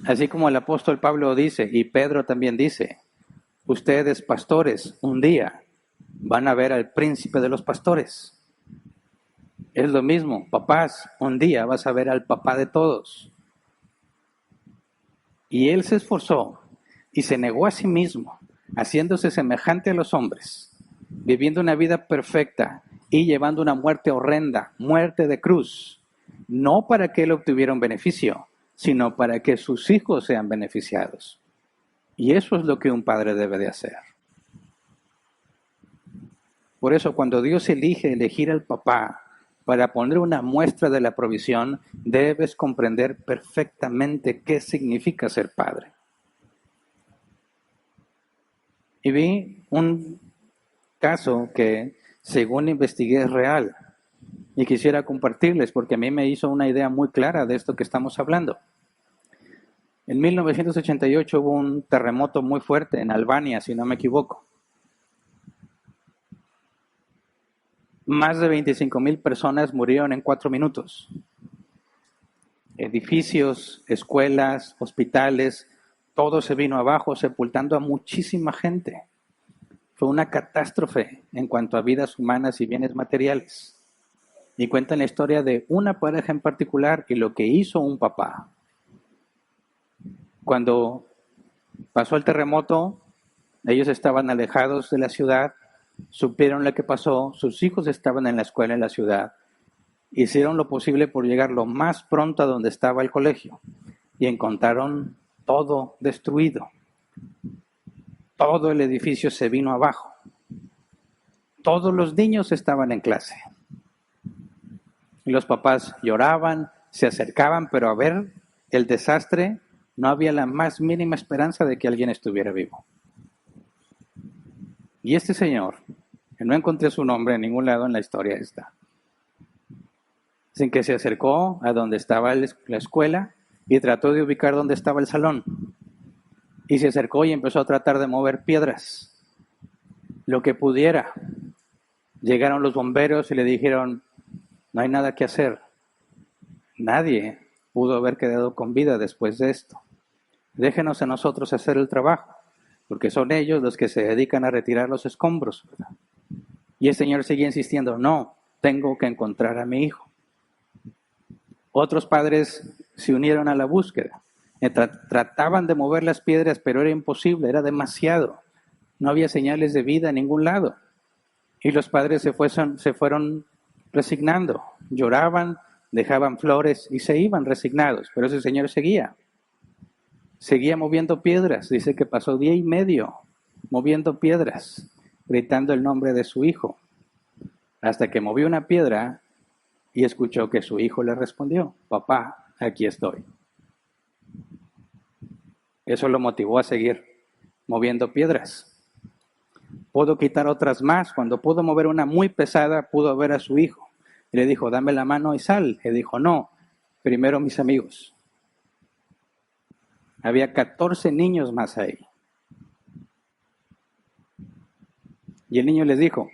Así como el apóstol Pablo dice, y Pedro también dice, ustedes pastores, un día van a ver al príncipe de los pastores. Es lo mismo, papás, un día vas a ver al papá de todos. Y él se esforzó y se negó a sí mismo, haciéndose semejante a los hombres, viviendo una vida perfecta y llevando una muerte horrenda, muerte de cruz, no para que él obtuviera un beneficio, sino para que sus hijos sean beneficiados. Y eso es lo que un padre debe de hacer. Por eso, cuando Dios elige elegir al papá para poner una muestra de la provisión, debes comprender perfectamente qué significa ser padre. Y vi un caso que, según investigué, es real. Y quisiera compartirles porque a mí me hizo una idea muy clara de esto que estamos hablando. En 1988 hubo un terremoto muy fuerte en Albania, si no me equivoco. Más de 25,000 personas murieron en 4 minutos. Edificios, escuelas, hospitales, todo se vino abajo, sepultando a muchísima gente. Fue una catástrofe en cuanto a vidas humanas y bienes materiales. Y cuentan la historia de una pareja en particular y lo que hizo un papá. Cuando pasó el terremoto, ellos estaban alejados de la ciudad, supieron lo que pasó, sus hijos estaban en la escuela en la ciudad, hicieron lo posible por llegar lo más pronto a donde estaba el colegio y encontraron todo destruido. Todo el edificio se vino abajo. Todos los niños estaban en clase. Y los papás lloraban, se acercaban, pero a ver el desastre no había la más mínima esperanza de que alguien estuviera vivo. Y este señor, que no encontré su nombre en ningún lado en la historia esta, sin que se acercó a donde estaba la escuela y trató de ubicar dónde estaba el salón. Y se acercó y empezó a tratar de mover piedras, lo que pudiera. Llegaron los bomberos y le dijeron, no hay nada que hacer. Nadie pudo haber quedado con vida después de esto. Déjenos a nosotros hacer el trabajo, porque son ellos los que se dedican a retirar los escombros, ¿verdad? Y el Señor seguía insistiendo, no, tengo que encontrar a mi hijo. Otros padres se unieron a la búsqueda. Trataban de mover las piedras, pero era imposible, era demasiado. No había señales de vida en ningún lado. Y los padres se fueron resignando, lloraban, dejaban flores y se iban resignados. Pero ese Señor seguía moviendo piedras. Dice que pasó 1 día y medio moviendo piedras, gritando el nombre de su hijo, hasta que movió una piedra y escuchó que su hijo le respondió, papá, aquí estoy. Eso lo motivó a seguir moviendo piedras. Pudo quitar otras más. Cuando pudo mover una muy pesada, pudo ver a su hijo. Y le dijo, dame la mano y sal. Le dijo, no, primero mis amigos. Había 14 niños más ahí. Y el niño les dijo,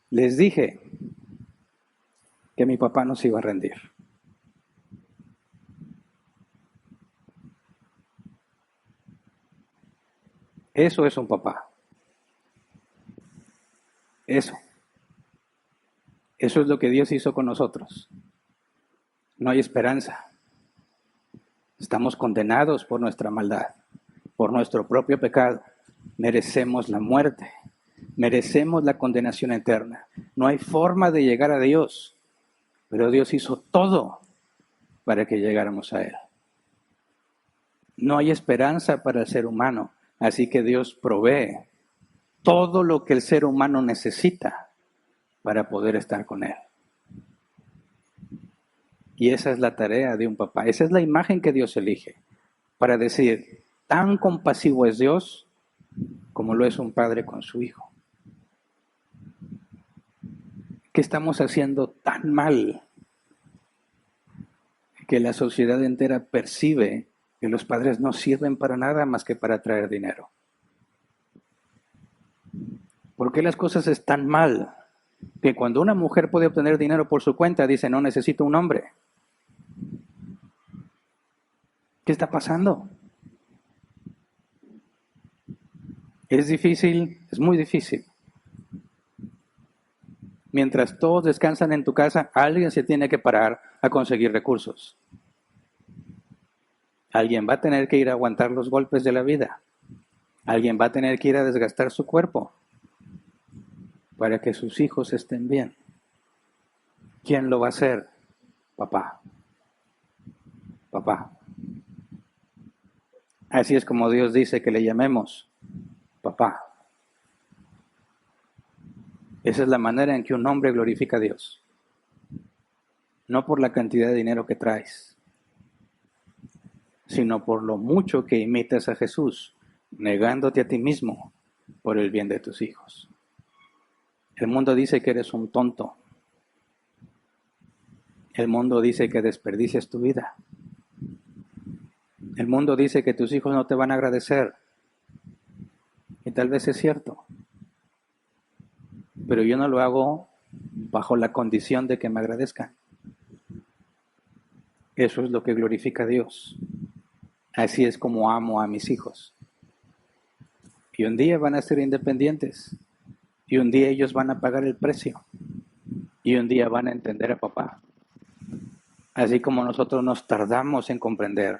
les dije que mi papá no se iba a rendir. Eso es un papá. Eso. Eso es lo que Dios hizo con nosotros. No hay esperanza. Estamos condenados por nuestra maldad, por nuestro propio pecado. Merecemos la muerte. Merecemos la condenación eterna. No hay forma de llegar a Dios, pero Dios hizo todo para que llegáramos a Él. No hay esperanza para el ser humano, así que Dios provee todo lo que el ser humano necesita para poder estar con Él. Y esa es la tarea de un papá, esa es la imagen que Dios elige, para decir, tan compasivo es Dios como lo es un padre con su hijo. ¿Qué estamos haciendo tan mal que la sociedad entera percibe que los padres no sirven para nada más que para traer dinero? ¿Por qué las cosas están mal? Que cuando una mujer puede obtener dinero por su cuenta, dice, no necesito un hombre. ¿Qué está pasando? Es difícil, es muy difícil. Mientras todos descansan en tu casa, alguien se tiene que parar a conseguir recursos. Alguien va a tener que ir a aguantar los golpes de la vida. Alguien va a tener que ir a desgastar su cuerpo para que sus hijos estén bien. ¿Quién lo va a hacer? Papá. Papá. Así es como Dios dice que le llamemos papá. Esa es la manera en que un hombre glorifica a Dios. No por la cantidad de dinero que traes, sino por lo mucho que imitas a Jesús, negándote a ti mismo por el bien de tus hijos. El mundo dice que eres un tonto. El mundo dice que desperdicias tu vida. El mundo dice que tus hijos no te van a agradecer. Y tal vez es cierto. Pero yo no lo hago bajo la condición de que me agradezcan. Eso es lo que glorifica a Dios. Así es como amo a mis hijos. Y un día van a ser independientes. Y un día ellos van a pagar el precio. Y un día van a entender a papá. Así como nosotros nos tardamos en comprender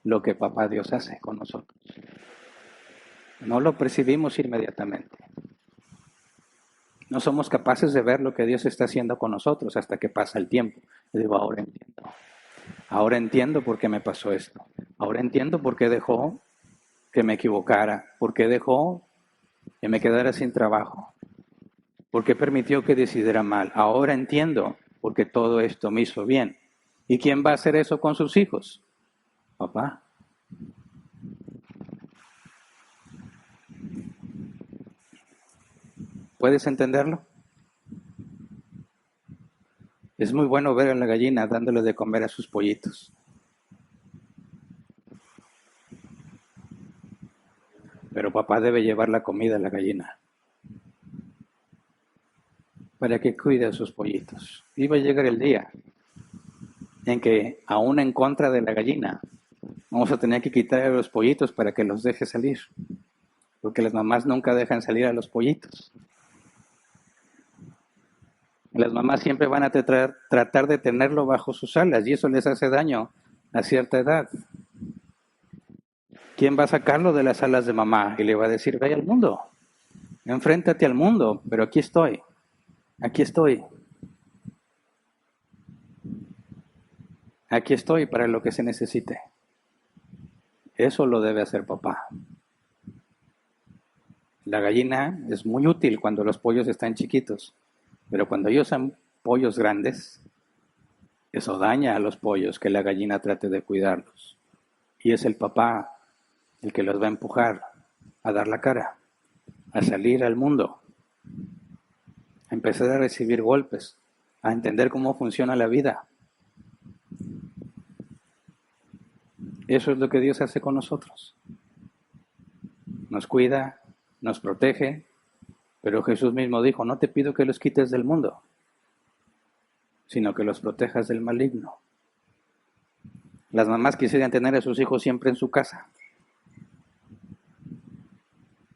lo que papá Dios hace con nosotros. No lo percibimos inmediatamente. No somos capaces de ver lo que Dios está haciendo con nosotros hasta que pasa el tiempo. Y digo, ahora entiendo. Ahora entiendo por qué me pasó esto. Ahora entiendo por qué dejó que me equivocara. Por qué dejó que me quedara sin trabajo. ¿Por qué permitió que decidiera mal? Ahora entiendo por qué todo esto me hizo bien. ¿Y quién va a hacer eso con sus hijos? Papá. ¿Puedes entenderlo? Es muy bueno ver a la gallina dándole de comer a sus pollitos. Pero papá debe llevar la comida a la gallina. para que cuide a sus pollitos. Iba a llegar el día en que, aún en contra de la gallina, vamos a tener que quitar a los pollitos para que los deje salir, porque las mamás nunca dejan salir a los pollitos. Las mamás siempre van a tratar de tenerlo bajo sus alas y eso les hace daño a cierta edad. ¿Quién va a sacarlo de las alas de mamá? Y le va a decir, ve al mundo, enfréntate al mundo, pero aquí estoy, aquí estoy. Aquí estoy para lo que se necesite. Eso lo debe hacer papá. La gallina es muy útil cuando los pollos están chiquitos, pero cuando ellos son pollos grandes, eso daña a los pollos que la gallina trate de cuidarlos. Y es el papá el que los va a empujar a dar la cara, a salir al mundo, a empezar a recibir golpes, a entender cómo funciona la vida. Eso es lo que Dios hace con nosotros. Nos cuida, nos protege, pero Jesús mismo dijo, no te pido que los quites del mundo, sino que los protejas del maligno. Las mamás quisieran tener a sus hijos siempre en su casa.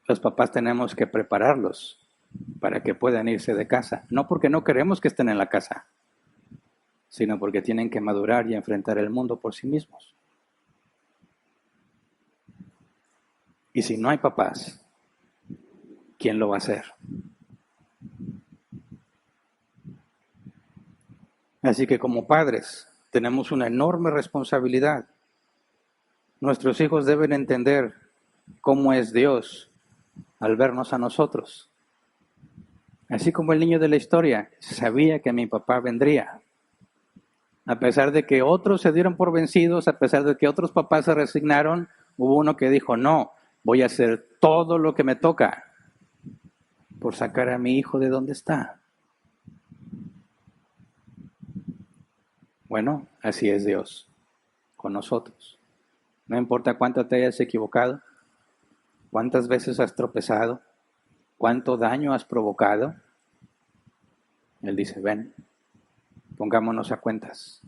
Los papás tenemos que prepararlos para que puedan irse de casa. No porque no queremos que estén en la casa, sino porque tienen que madurar y enfrentar el mundo por sí mismos. Y si no hay papás, ¿quién lo va a hacer? Así que como padres tenemos una enorme responsabilidad. Nuestros hijos deben entender cómo es Dios al vernos a nosotros. Así como el niño de la historia sabía que mi papá vendría. A pesar de que otros se dieron por vencidos, a pesar de que otros papás se resignaron, hubo uno que dijo, no, voy a hacer todo lo que me toca por sacar a mi hijo de donde está. Bueno, así es Dios con nosotros. No importa cuánto te hayas equivocado, cuántas veces has tropezado, cuánto daño has provocado. Él dice, ven, pongámonos a cuentas.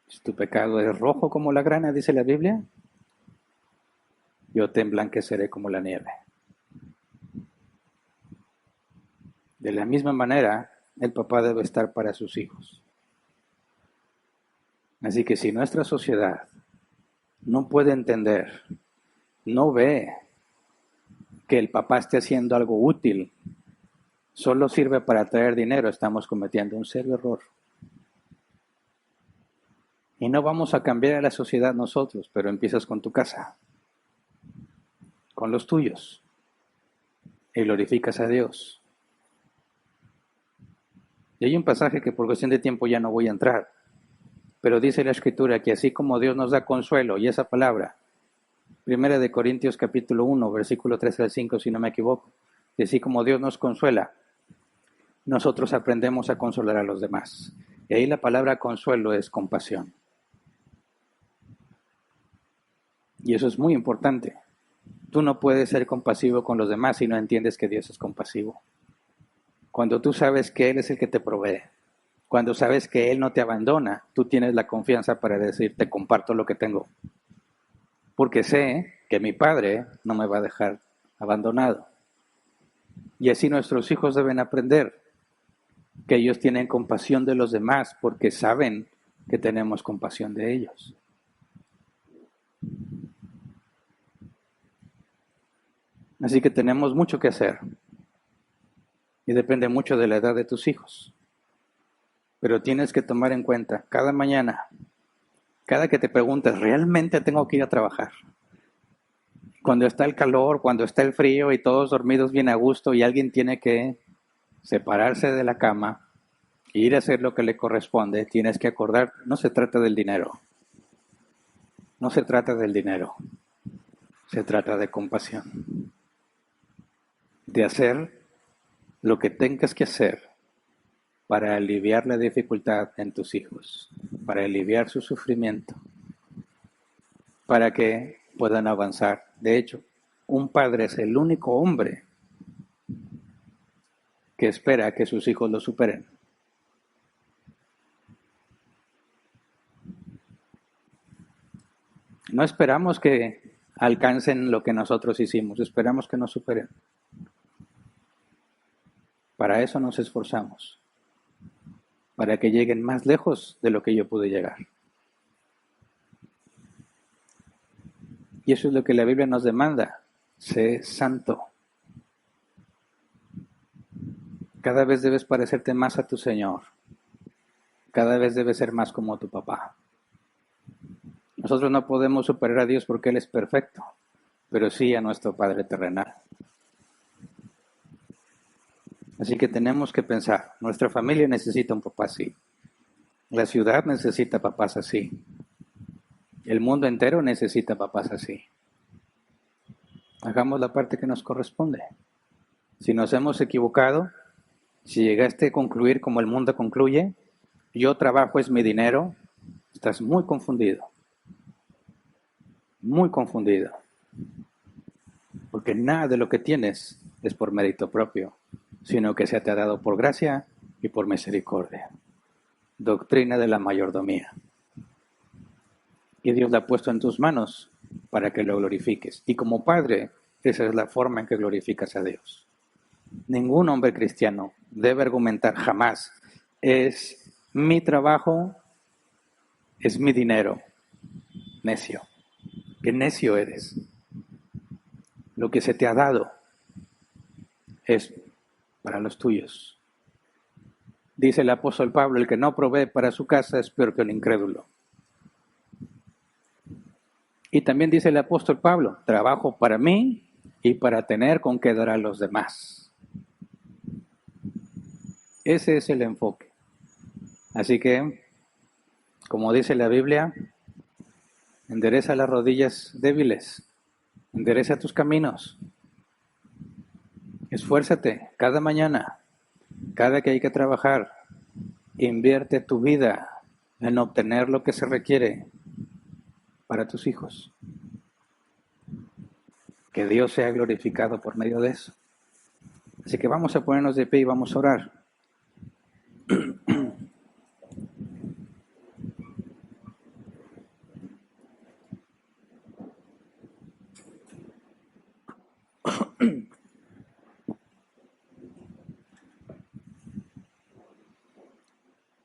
Si tu pecado es rojo como la grana, dice la Biblia, yo te emblanqueceré como la nieve. De la misma manera, el papá debe estar para sus hijos. Así que si nuestra sociedad no puede entender, no ve que el papá esté haciendo algo útil, solo sirve para traer dinero, estamos cometiendo un serio error. Y no vamos a cambiar a la sociedad nosotros, pero empiezas con tu casa, con los tuyos, y glorificas a Dios. Y hay un pasaje que por cuestión de tiempo ya no voy a entrar, pero dice la Escritura que así como Dios nos da consuelo, y esa palabra, 1 Corintios capítulo 1, versículo 3 al 5, si no me equivoco, y así como Dios nos consuela, nosotros aprendemos a consolar a los demás. Y ahí la palabra consuelo es compasión. Y eso es muy importante. Tú no puedes ser compasivo con los demás si no entiendes que Dios es compasivo. Cuando tú sabes que Él es el que te provee, cuando sabes que Él no te abandona, tú tienes la confianza para decir, te comparto lo que tengo. Porque sé que mi Padre no me va a dejar abandonado. Y así nuestros hijos deben aprender que ellos tienen compasión de los demás porque saben que tenemos compasión de ellos. Así que tenemos mucho que hacer. Y depende mucho de la edad de tus hijos. Pero tienes que tomar en cuenta cada mañana, cada que te preguntes, ¿realmente tengo que ir a trabajar? Cuando está el calor, cuando está el frío y todos dormidos bien a gusto y alguien tiene que separarse de la cama e ir a hacer lo que le corresponde, tienes que acordar, no se trata del dinero. No se trata del dinero. Se trata de compasión. De hacer lo que tengas que hacer para aliviar la dificultad en tus hijos, para aliviar su sufrimiento, para que puedan avanzar. De hecho, un padre es el único hombre que espera que sus hijos lo superen. No esperamos que alcancen lo que nosotros hicimos, esperamos que nos superen. Para eso nos esforzamos, para que lleguen más lejos de lo que yo pude llegar. Y eso es lo que la Biblia nos demanda, sé santo. Cada vez debes parecerte más a tu Señor, cada vez debes ser más como tu papá. Nosotros no podemos superar a Dios porque Él es perfecto, pero sí a nuestro Padre terrenal. Así que tenemos que pensar, nuestra familia necesita un papá así, la ciudad necesita papás así, el mundo entero necesita papás así. Hagamos la parte que nos corresponde. Si nos hemos equivocado, si llegaste a concluir como el mundo concluye, yo trabajo es mi dinero, estás muy confundido. Muy confundido. Porque nada de lo que tienes es por mérito propio, sino que se te ha dado por gracia y por misericordia. Doctrina de la mayordomía. Y Dios la ha puesto en tus manos para que lo glorifiques. Y como padre, esa es la forma en que glorificas a Dios. Ningún hombre cristiano debe argumentar jamás, es mi trabajo, es mi dinero. Necio. Qué necio eres. Lo que se te ha dado es para los tuyos. Dice el apóstol Pablo, el que no provee para su casa es peor que el incrédulo. Y también dice el apóstol Pablo, trabajo para mí y para tener con qué dar a los demás. Ese es el enfoque. Así que, como dice la Biblia, endereza las rodillas débiles, endereza tus caminos, esfuérzate cada mañana, cada que hay que trabajar, invierte tu vida en obtener lo que se requiere para tus hijos. Que Dios sea glorificado por medio de eso. Así que vamos a ponernos de pie y vamos a orar.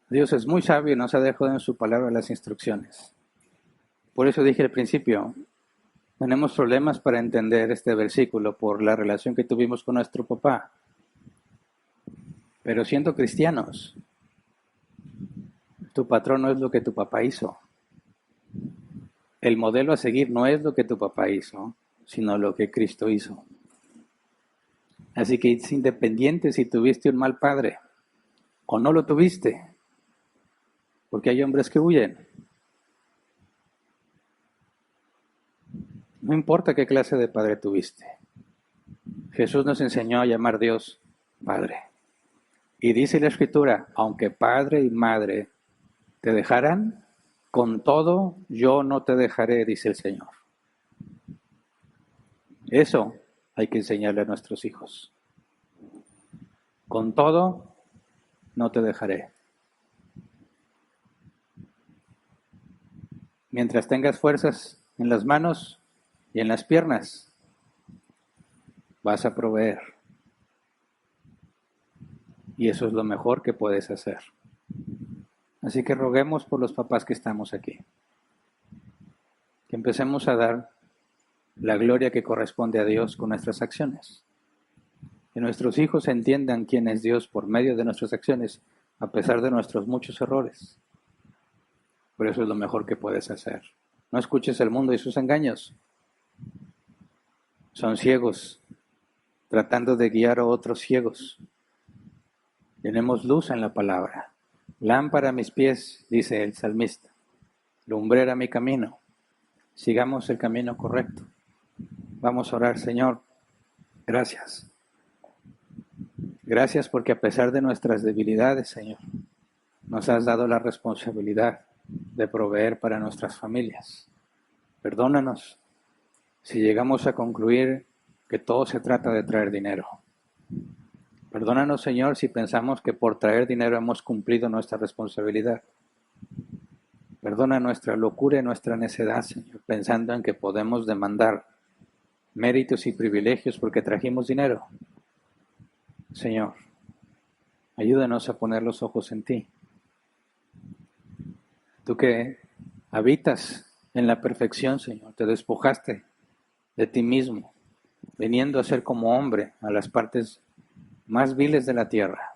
Dios es muy sabio y nos ha dejado en su palabra las instrucciones. Por eso dije al principio, tenemos problemas para entender este versículo por la relación que tuvimos con nuestro papá. Pero siendo cristianos, tu patrón no es lo que tu papá hizo. El modelo a seguir no es lo que tu papá hizo, sino lo que Cristo hizo. Así que es independiente si tuviste un mal padre o no lo tuviste, porque hay hombres que huyen. No importa qué clase de padre tuviste. Jesús nos enseñó a llamar a Dios Padre. Y dice la Escritura, aunque padre y madre te dejaran, con todo yo no te dejaré, dice el Señor. Eso hay que enseñarle a nuestros hijos. Con todo no te dejaré. Mientras tengas fuerzas en las manos y en las piernas, vas a proveer. Y eso es lo mejor que puedes hacer. Así que roguemos por los papás que estamos aquí. Que empecemos a dar la gloria que corresponde a Dios con nuestras acciones. Que nuestros hijos entiendan quién es Dios por medio de nuestras acciones, a pesar de nuestros muchos errores. Por eso es lo mejor que puedes hacer. No escuches el mundo y sus engaños. Son ciegos, tratando de guiar a otros ciegos. Tenemos luz en la palabra. Lámpara a mis pies, dice el salmista. Lumbrera mi camino. Sigamos el camino correcto. Vamos a orar, Señor. Gracias. Gracias porque a pesar de nuestras debilidades, Señor, nos has dado la responsabilidad de proveer para nuestras familias. Perdónanos si llegamos a concluir que todo se trata de traer dinero. Perdónanos, Señor, si pensamos que por traer dinero hemos cumplido nuestra responsabilidad. Perdona nuestra locura y nuestra necedad, Señor, pensando en que podemos demandar méritos y privilegios porque trajimos dinero. Señor, ayúdanos a poner los ojos en ti. Tú que habitas en la perfección, Señor, te despojaste de ti mismo, viniendo a ser como hombre a las partes más viles de la tierra.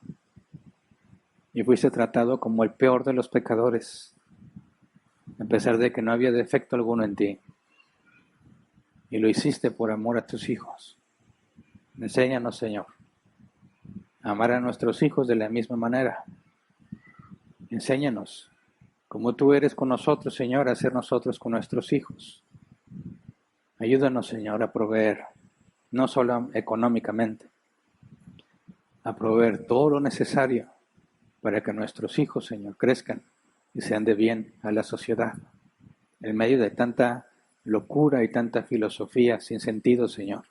Y fuiste tratado como el peor de los pecadores, a pesar de que no había defecto alguno en ti. Y lo hiciste por amor a tus hijos. Enséñanos, Señor, a amar a nuestros hijos de la misma manera. Enséñanos, como tú eres con nosotros, Señor, a ser nosotros con nuestros hijos. Ayúdanos, Señor, a proveer, no solo económicamente, a proveer todo lo necesario para que nuestros hijos, Señor, crezcan y sean de bien a la sociedad. En medio de tanta locura y tanta filosofía sin sentido, Señor,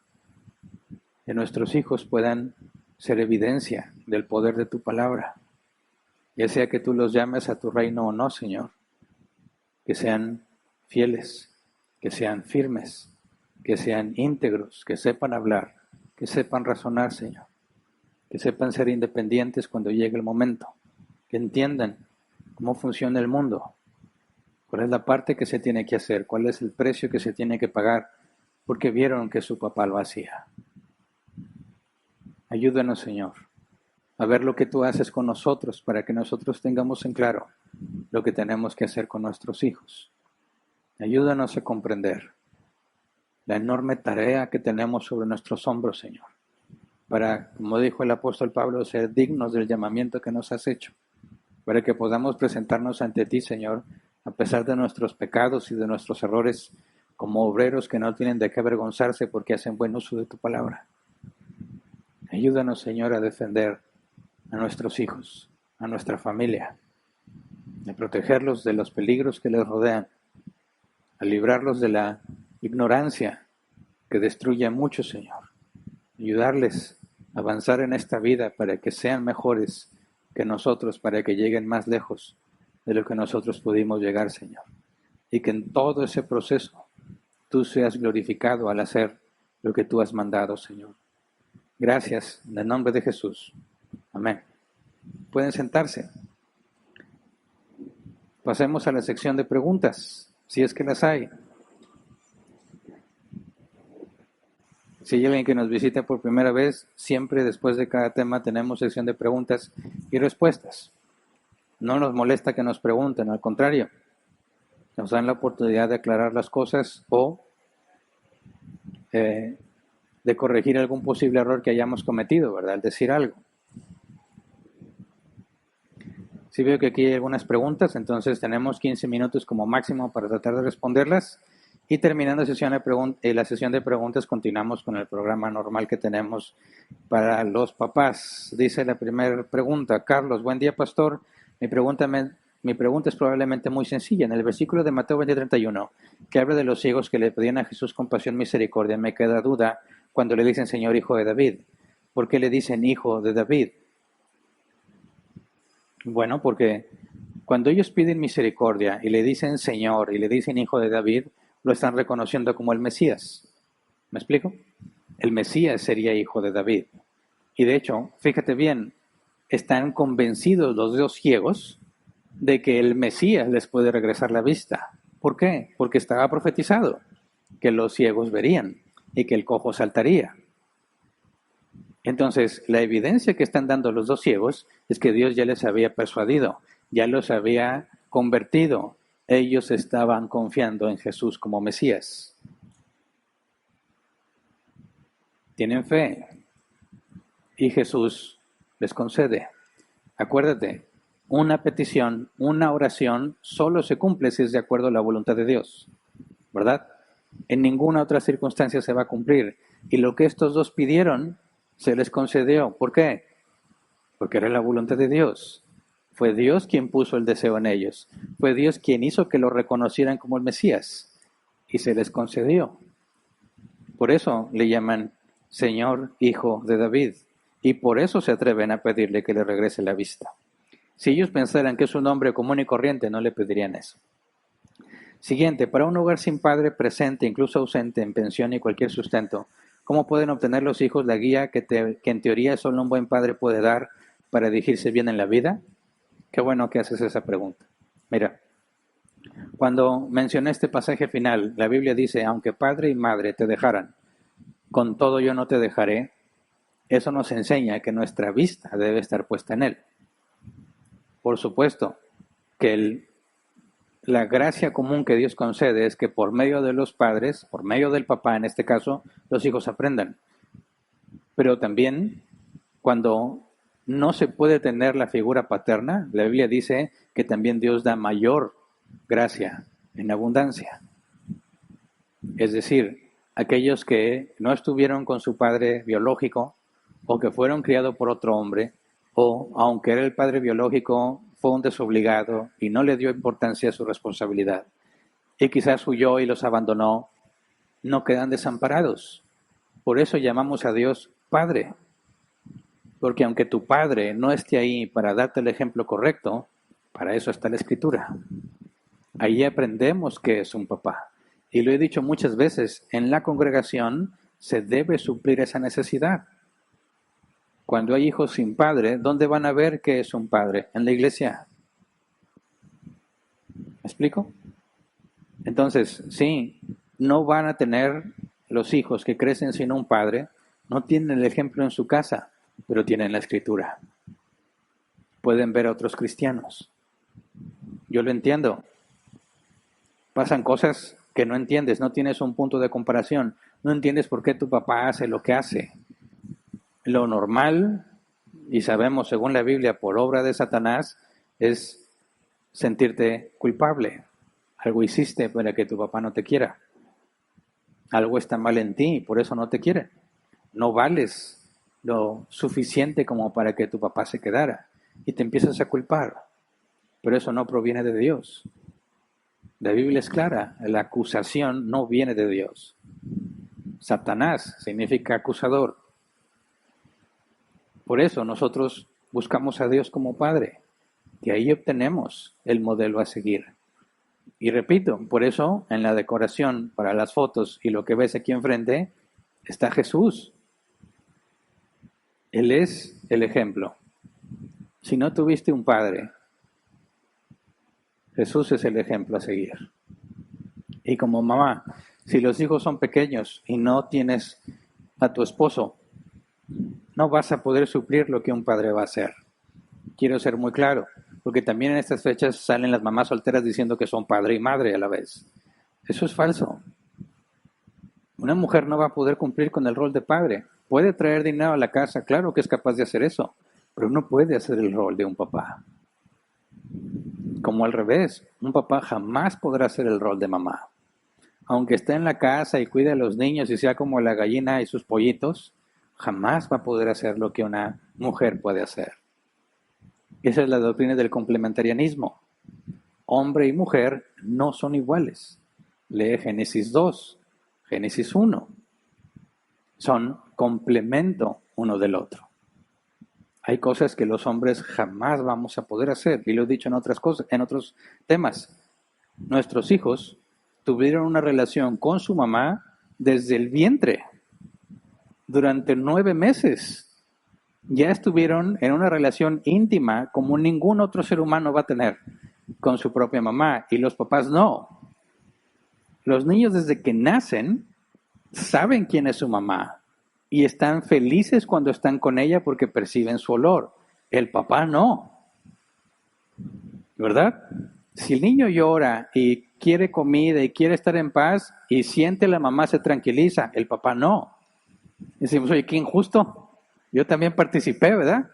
que nuestros hijos puedan ser evidencia del poder de tu palabra, ya sea que tú los llames a tu reino o no, Señor, que sean fieles, que sean firmes, que sean íntegros, que sepan hablar, que sepan razonar, Señor, que sepan ser independientes cuando llegue el momento, que entiendan cómo funciona el mundo, cuál es la parte que se tiene que hacer, cuál es el precio que se tiene que pagar, porque vieron que su papá lo hacía. Ayúdanos, Señor, a ver lo que tú haces con nosotros para que nosotros tengamos en claro lo que tenemos que hacer con nuestros hijos. Ayúdanos a comprender la enorme tarea que tenemos sobre nuestros hombros, Señor, para, como dijo el apóstol Pablo, ser dignos del llamamiento que nos has hecho, para que podamos presentarnos ante ti, Señor, a pesar de nuestros pecados y de nuestros errores, como obreros que no tienen de qué avergonzarse porque hacen buen uso de tu palabra. Ayúdanos, Señor, a defender a nuestros hijos, a nuestra familia, a protegerlos de los peligros que les rodean, a librarlos de la ignorancia que destruye a muchos, Señor. Ayudarles a avanzar en esta vida para que sean mejores que nosotros, para que lleguen más lejos de lo que nosotros pudimos llegar, Señor. Y que en todo ese proceso tú seas glorificado al hacer lo que tú has mandado, Señor. Gracias, en el nombre de Jesús. Amén. Pueden sentarse. Pasemos a la sección de preguntas, si es que las hay. Si hay alguien que nos visita por primera vez, siempre después de cada tema tenemos sección de preguntas y respuestas. No nos molesta que nos pregunten, al contrario, nos dan la oportunidad de aclarar las cosas o de corregir algún posible error que hayamos cometido, ¿verdad? Al decir algo. Si veo que aquí hay algunas preguntas, entonces tenemos 15 minutos como máximo para tratar de responderlas. Y terminando la sesión de preguntas, continuamos con el programa normal que tenemos para los papás. Dice la primera pregunta: Carlos, buen día, pastor. Mi pregunta es probablemente muy sencilla. En el versículo de Mateo 20:31, que habla de los ciegos que le pedían a Jesús compasión, misericordia, me queda duda cuando le dicen Señor, hijo de David. ¿Por qué le dicen hijo de David? Bueno, porque cuando ellos piden misericordia y le dicen Señor y le dicen hijo de David, lo están reconociendo como el Mesías. ¿Me explico? El Mesías sería hijo de David. Y de hecho, fíjate bien, están convencidos los dos ciegos de que el Mesías les puede regresar la vista. ¿Por qué? Porque estaba profetizado que los ciegos verían y que el cojo saltaría. Entonces, la evidencia que están dando los dos ciegos es que Dios ya les había persuadido, ya los había convertido. Ellos estaban confiando en Jesús como Mesías. Tienen fe y Jesús les concede. Acuérdate, una petición, una oración solo se cumple si es de acuerdo a la voluntad de Dios, ¿verdad? En ninguna otra circunstancia se va a cumplir. Y lo que estos dos pidieron se les concedió. ¿Por qué? Porque era la voluntad de Dios. Fue Dios quien puso el deseo en ellos. Fue Dios quien hizo que lo reconocieran como el Mesías. Y se les concedió. Por eso le llaman Señor, Hijo de David. y por eso se atreven a pedirle que le regrese la vista. Si ellos pensaran que es un hombre común y corriente, no le pedirían eso. Siguiente, para un hogar sin padre presente, incluso ausente, en pensión y cualquier sustento, ¿cómo pueden obtener los hijos la guía que en teoría solo un buen padre puede dar para dirigirse bien en la vida? Qué bueno que haces esa pregunta. Mira, cuando mencioné este pasaje final, la Biblia dice, aunque padre y madre te dejaran, con todo yo no te dejaré. Eso nos enseña que nuestra vista debe estar puesta en Él. Por supuesto que la gracia común que Dios concede es que por medio de los padres, por medio del papá en este caso, los hijos aprendan. Pero también cuando no se puede tener la figura paterna, la Biblia dice que también Dios da mayor gracia en abundancia. Es decir, aquellos que no estuvieron con su padre biológico o que fueron criados por otro hombre, o aunque era el padre biológico, fue un desobligado y no le dio importancia a su responsabilidad, y quizás huyó y los abandonó, no quedan desamparados. Por eso llamamos a Dios Padre, porque aunque tu padre no esté ahí para darte el ejemplo correcto, para eso está la Escritura. Ahí aprendemos que es un papá. Y lo he dicho muchas veces, en la congregación se debe suplir esa necesidad. Cuando hay hijos sin padre, ¿dónde van a ver qué es un padre? En la iglesia. ¿Me explico? Entonces, sí, no van a tener los hijos que crecen sin un padre, no tienen el ejemplo en su casa, pero tienen la Escritura. Pueden ver a otros cristianos. Yo lo entiendo. Pasan cosas que no entiendes, no tienes un punto de comparación, no entiendes por qué tu papá hace lo que hace. Lo normal, y sabemos según la Biblia por obra de Satanás, es sentirte culpable. Algo hiciste para que tu papá no te quiera. Algo está mal en ti y por eso no te quiere. No vales lo suficiente como para que tu papá se quedara. Y te empiezas a culpar. Pero eso no proviene de Dios. La Biblia es clara, la acusación no viene de Dios. Satanás significa acusador. Por eso nosotros buscamos a Dios como Padre, y ahí obtenemos el modelo a seguir. Y repito, por eso en la decoración para las fotos y lo que ves aquí enfrente está Jesús. Él es el ejemplo. Si no tuviste un padre, Jesús es el ejemplo a seguir. Y como mamá, si los hijos son pequeños y no tienes a tu esposo, no vas a poder suplir lo que un padre va a hacer. Quiero ser muy claro, porque también en estas fechas salen las mamás solteras diciendo que son padre y madre a la vez. Eso es falso. Una mujer no va a poder cumplir con el rol de padre. Puede traer dinero a la casa, claro que es capaz de hacer eso, pero no puede hacer el rol de un papá. Como al revés, un papá jamás podrá hacer el rol de mamá. Aunque esté en la casa y cuide a los niños y sea como la gallina y sus pollitos, jamás va a poder hacer lo que una mujer puede hacer. Esa es la doctrina del complementarianismo. Hombre y mujer no son iguales. Lee Génesis 2, Génesis 1. Son complemento uno del otro. Hay cosas que los hombres jamás vamos a poder hacer, y lo he dicho en otras cosas, en otros temas. Nuestros hijos tuvieron una relación con su mamá desde el vientre, durante 9 meses. Ya estuvieron en una relación íntima como ningún otro ser humano va a tener con su propia mamá, y los papás no. Los niños desde que nacen saben quién es su mamá y están felices cuando están con ella porque perciben su olor. El papá no, ¿verdad? Si el niño llora y quiere comida y quiere estar en paz y siente la mamá, se tranquiliza, el papá no. Decimos, oye, qué injusto. Yo también participé, ¿verdad?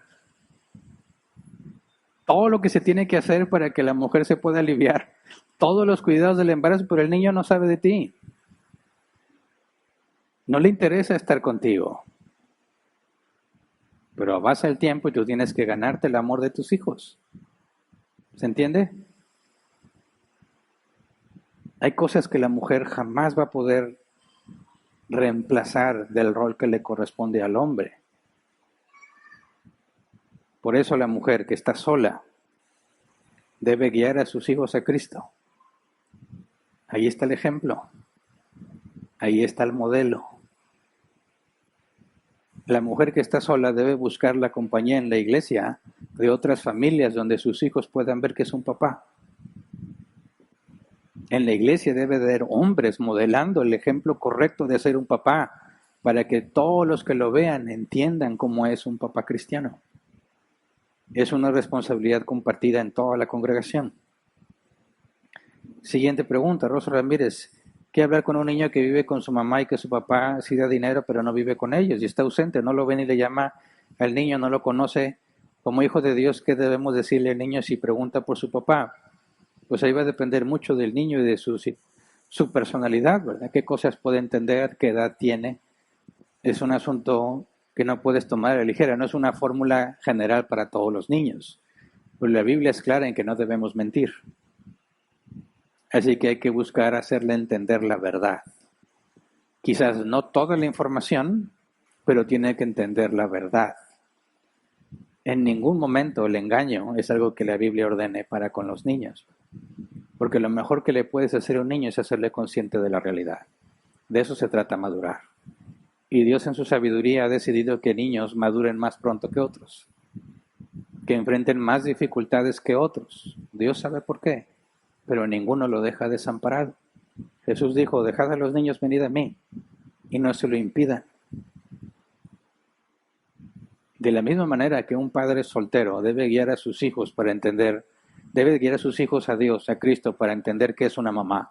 Todo lo que se tiene que hacer para que la mujer se pueda aliviar, todos los cuidados del embarazo, pero el niño no sabe de ti. No le interesa estar contigo. Pero avanza el tiempo y tú tienes que ganarte el amor de tus hijos. ¿Se entiende? Hay cosas que la mujer jamás va a poder reemplazar del rol que le corresponde al hombre. Por eso la mujer que está sola debe guiar a sus hijos a Cristo. Ahí está el ejemplo. Ahí está el modelo. La mujer que está sola debe buscar la compañía en la iglesia de otras familias donde sus hijos puedan ver que es un papá. En la iglesia debe de haber hombres modelando el ejemplo correcto de ser un papá para que todos los que lo vean entiendan cómo es un papá cristiano. Es una responsabilidad compartida en toda la congregación. Siguiente pregunta, Rosa Ramírez. ¿Qué hablar con un niño que vive con su mamá y que su papá sí da dinero pero no vive con ellos y está ausente? No lo ve ni le llama al niño, no lo conoce. Como hijo de Dios, ¿qué debemos decirle al niño si pregunta por su papá? Pues ahí va a depender mucho del niño y de su personalidad, ¿verdad? ¿Qué cosas puede entender? ¿Qué edad tiene? Es un asunto que no puedes tomar a la ligera, no es una fórmula general para todos los niños. Pero la Biblia es clara en que no debemos mentir. Así que hay que buscar hacerle entender la verdad. Quizás no toda la información, pero tiene que entender la verdad. En ningún momento el engaño es algo que la Biblia ordene para con los niños. Porque lo mejor que le puedes hacer a un niño es hacerle consciente de la realidad. De eso se trata madurar. Y Dios en su sabiduría ha decidido que niños maduren más pronto que otros. Que enfrenten más dificultades que otros. Dios sabe por qué. Pero ninguno lo deja desamparado. Jesús dijo, dejad a los niños venir a mí y no se lo impidan. De la misma manera que un padre soltero debe guiar a sus hijos para entender, debe guiar a sus hijos a Dios, a Cristo, para entender qué es una mamá.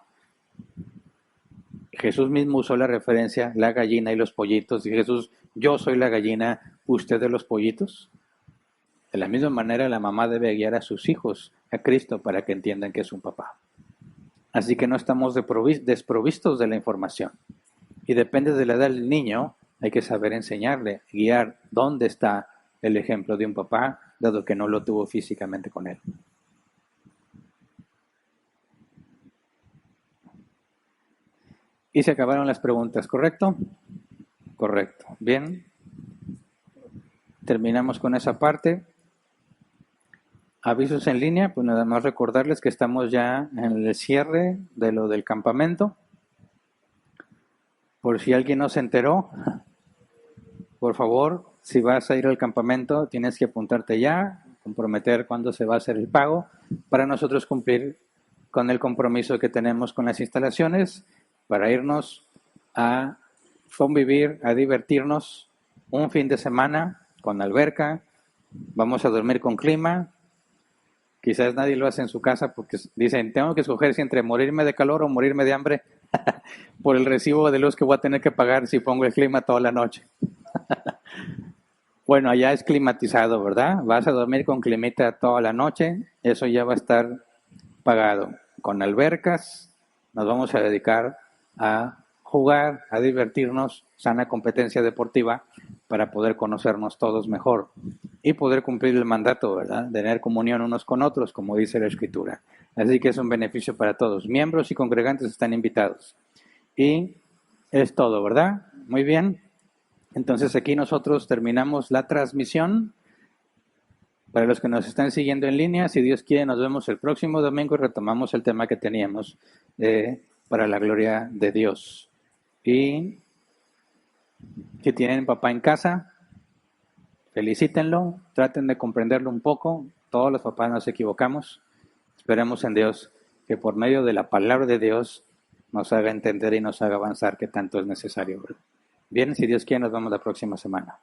Jesús mismo usó la referencia, la gallina y los pollitos. Y Jesús, yo soy la gallina, ustedes los pollitos. De la misma manera la mamá debe guiar a sus hijos a Cristo para que entiendan que es un papá. Así que no estamos desprovistos de la información. Y depende de la edad del niño, hay que saber enseñarle, guiar dónde está el ejemplo de un papá, dado que no lo tuvo físicamente con él. Y se acabaron las preguntas, ¿correcto? Correcto. Bien. Terminamos con esa parte. Avisos en línea, pues nada más recordarles que estamos ya en el cierre de lo del campamento. Por si alguien no se enteró, por favor, si vas a ir al campamento, tienes que apuntarte ya, comprometer cuándo se va a hacer el pago, para nosotros cumplir con el compromiso que tenemos con las instalaciones, para irnos a convivir, a divertirnos un fin de semana con alberca, vamos a dormir con clima. Quizás nadie lo hace en su casa porque dicen, tengo que escoger si entre morirme de calor o morirme de hambre por el recibo de luz que voy a tener que pagar si pongo el clima toda la noche. Bueno, allá es climatizado, ¿verdad? Vas a dormir con climita toda la noche, eso ya va a estar pagado. Con albercas, nos vamos a dedicar a jugar, a divertirnos, sana competencia deportiva para poder conocernos todos mejor y poder cumplir el mandato, ¿verdad? De tener comunión unos con otros, como dice la Escritura. Así que es un beneficio para todos. Miembros y congregantes están invitados. Y es todo, ¿verdad? Muy bien. Entonces aquí nosotros terminamos la transmisión. Para los que nos están siguiendo en línea, si Dios quiere, nos vemos el próximo domingo y retomamos el tema que teníamos para la gloria de Dios. Y si tienen papá en casa, felicítenlo, traten de comprenderlo un poco. Todos los papás nos equivocamos. Esperemos en Dios que por medio de la palabra de Dios nos haga entender y nos haga avanzar que tanto es necesario. Bien, si Dios quiere, nos vemos la próxima semana.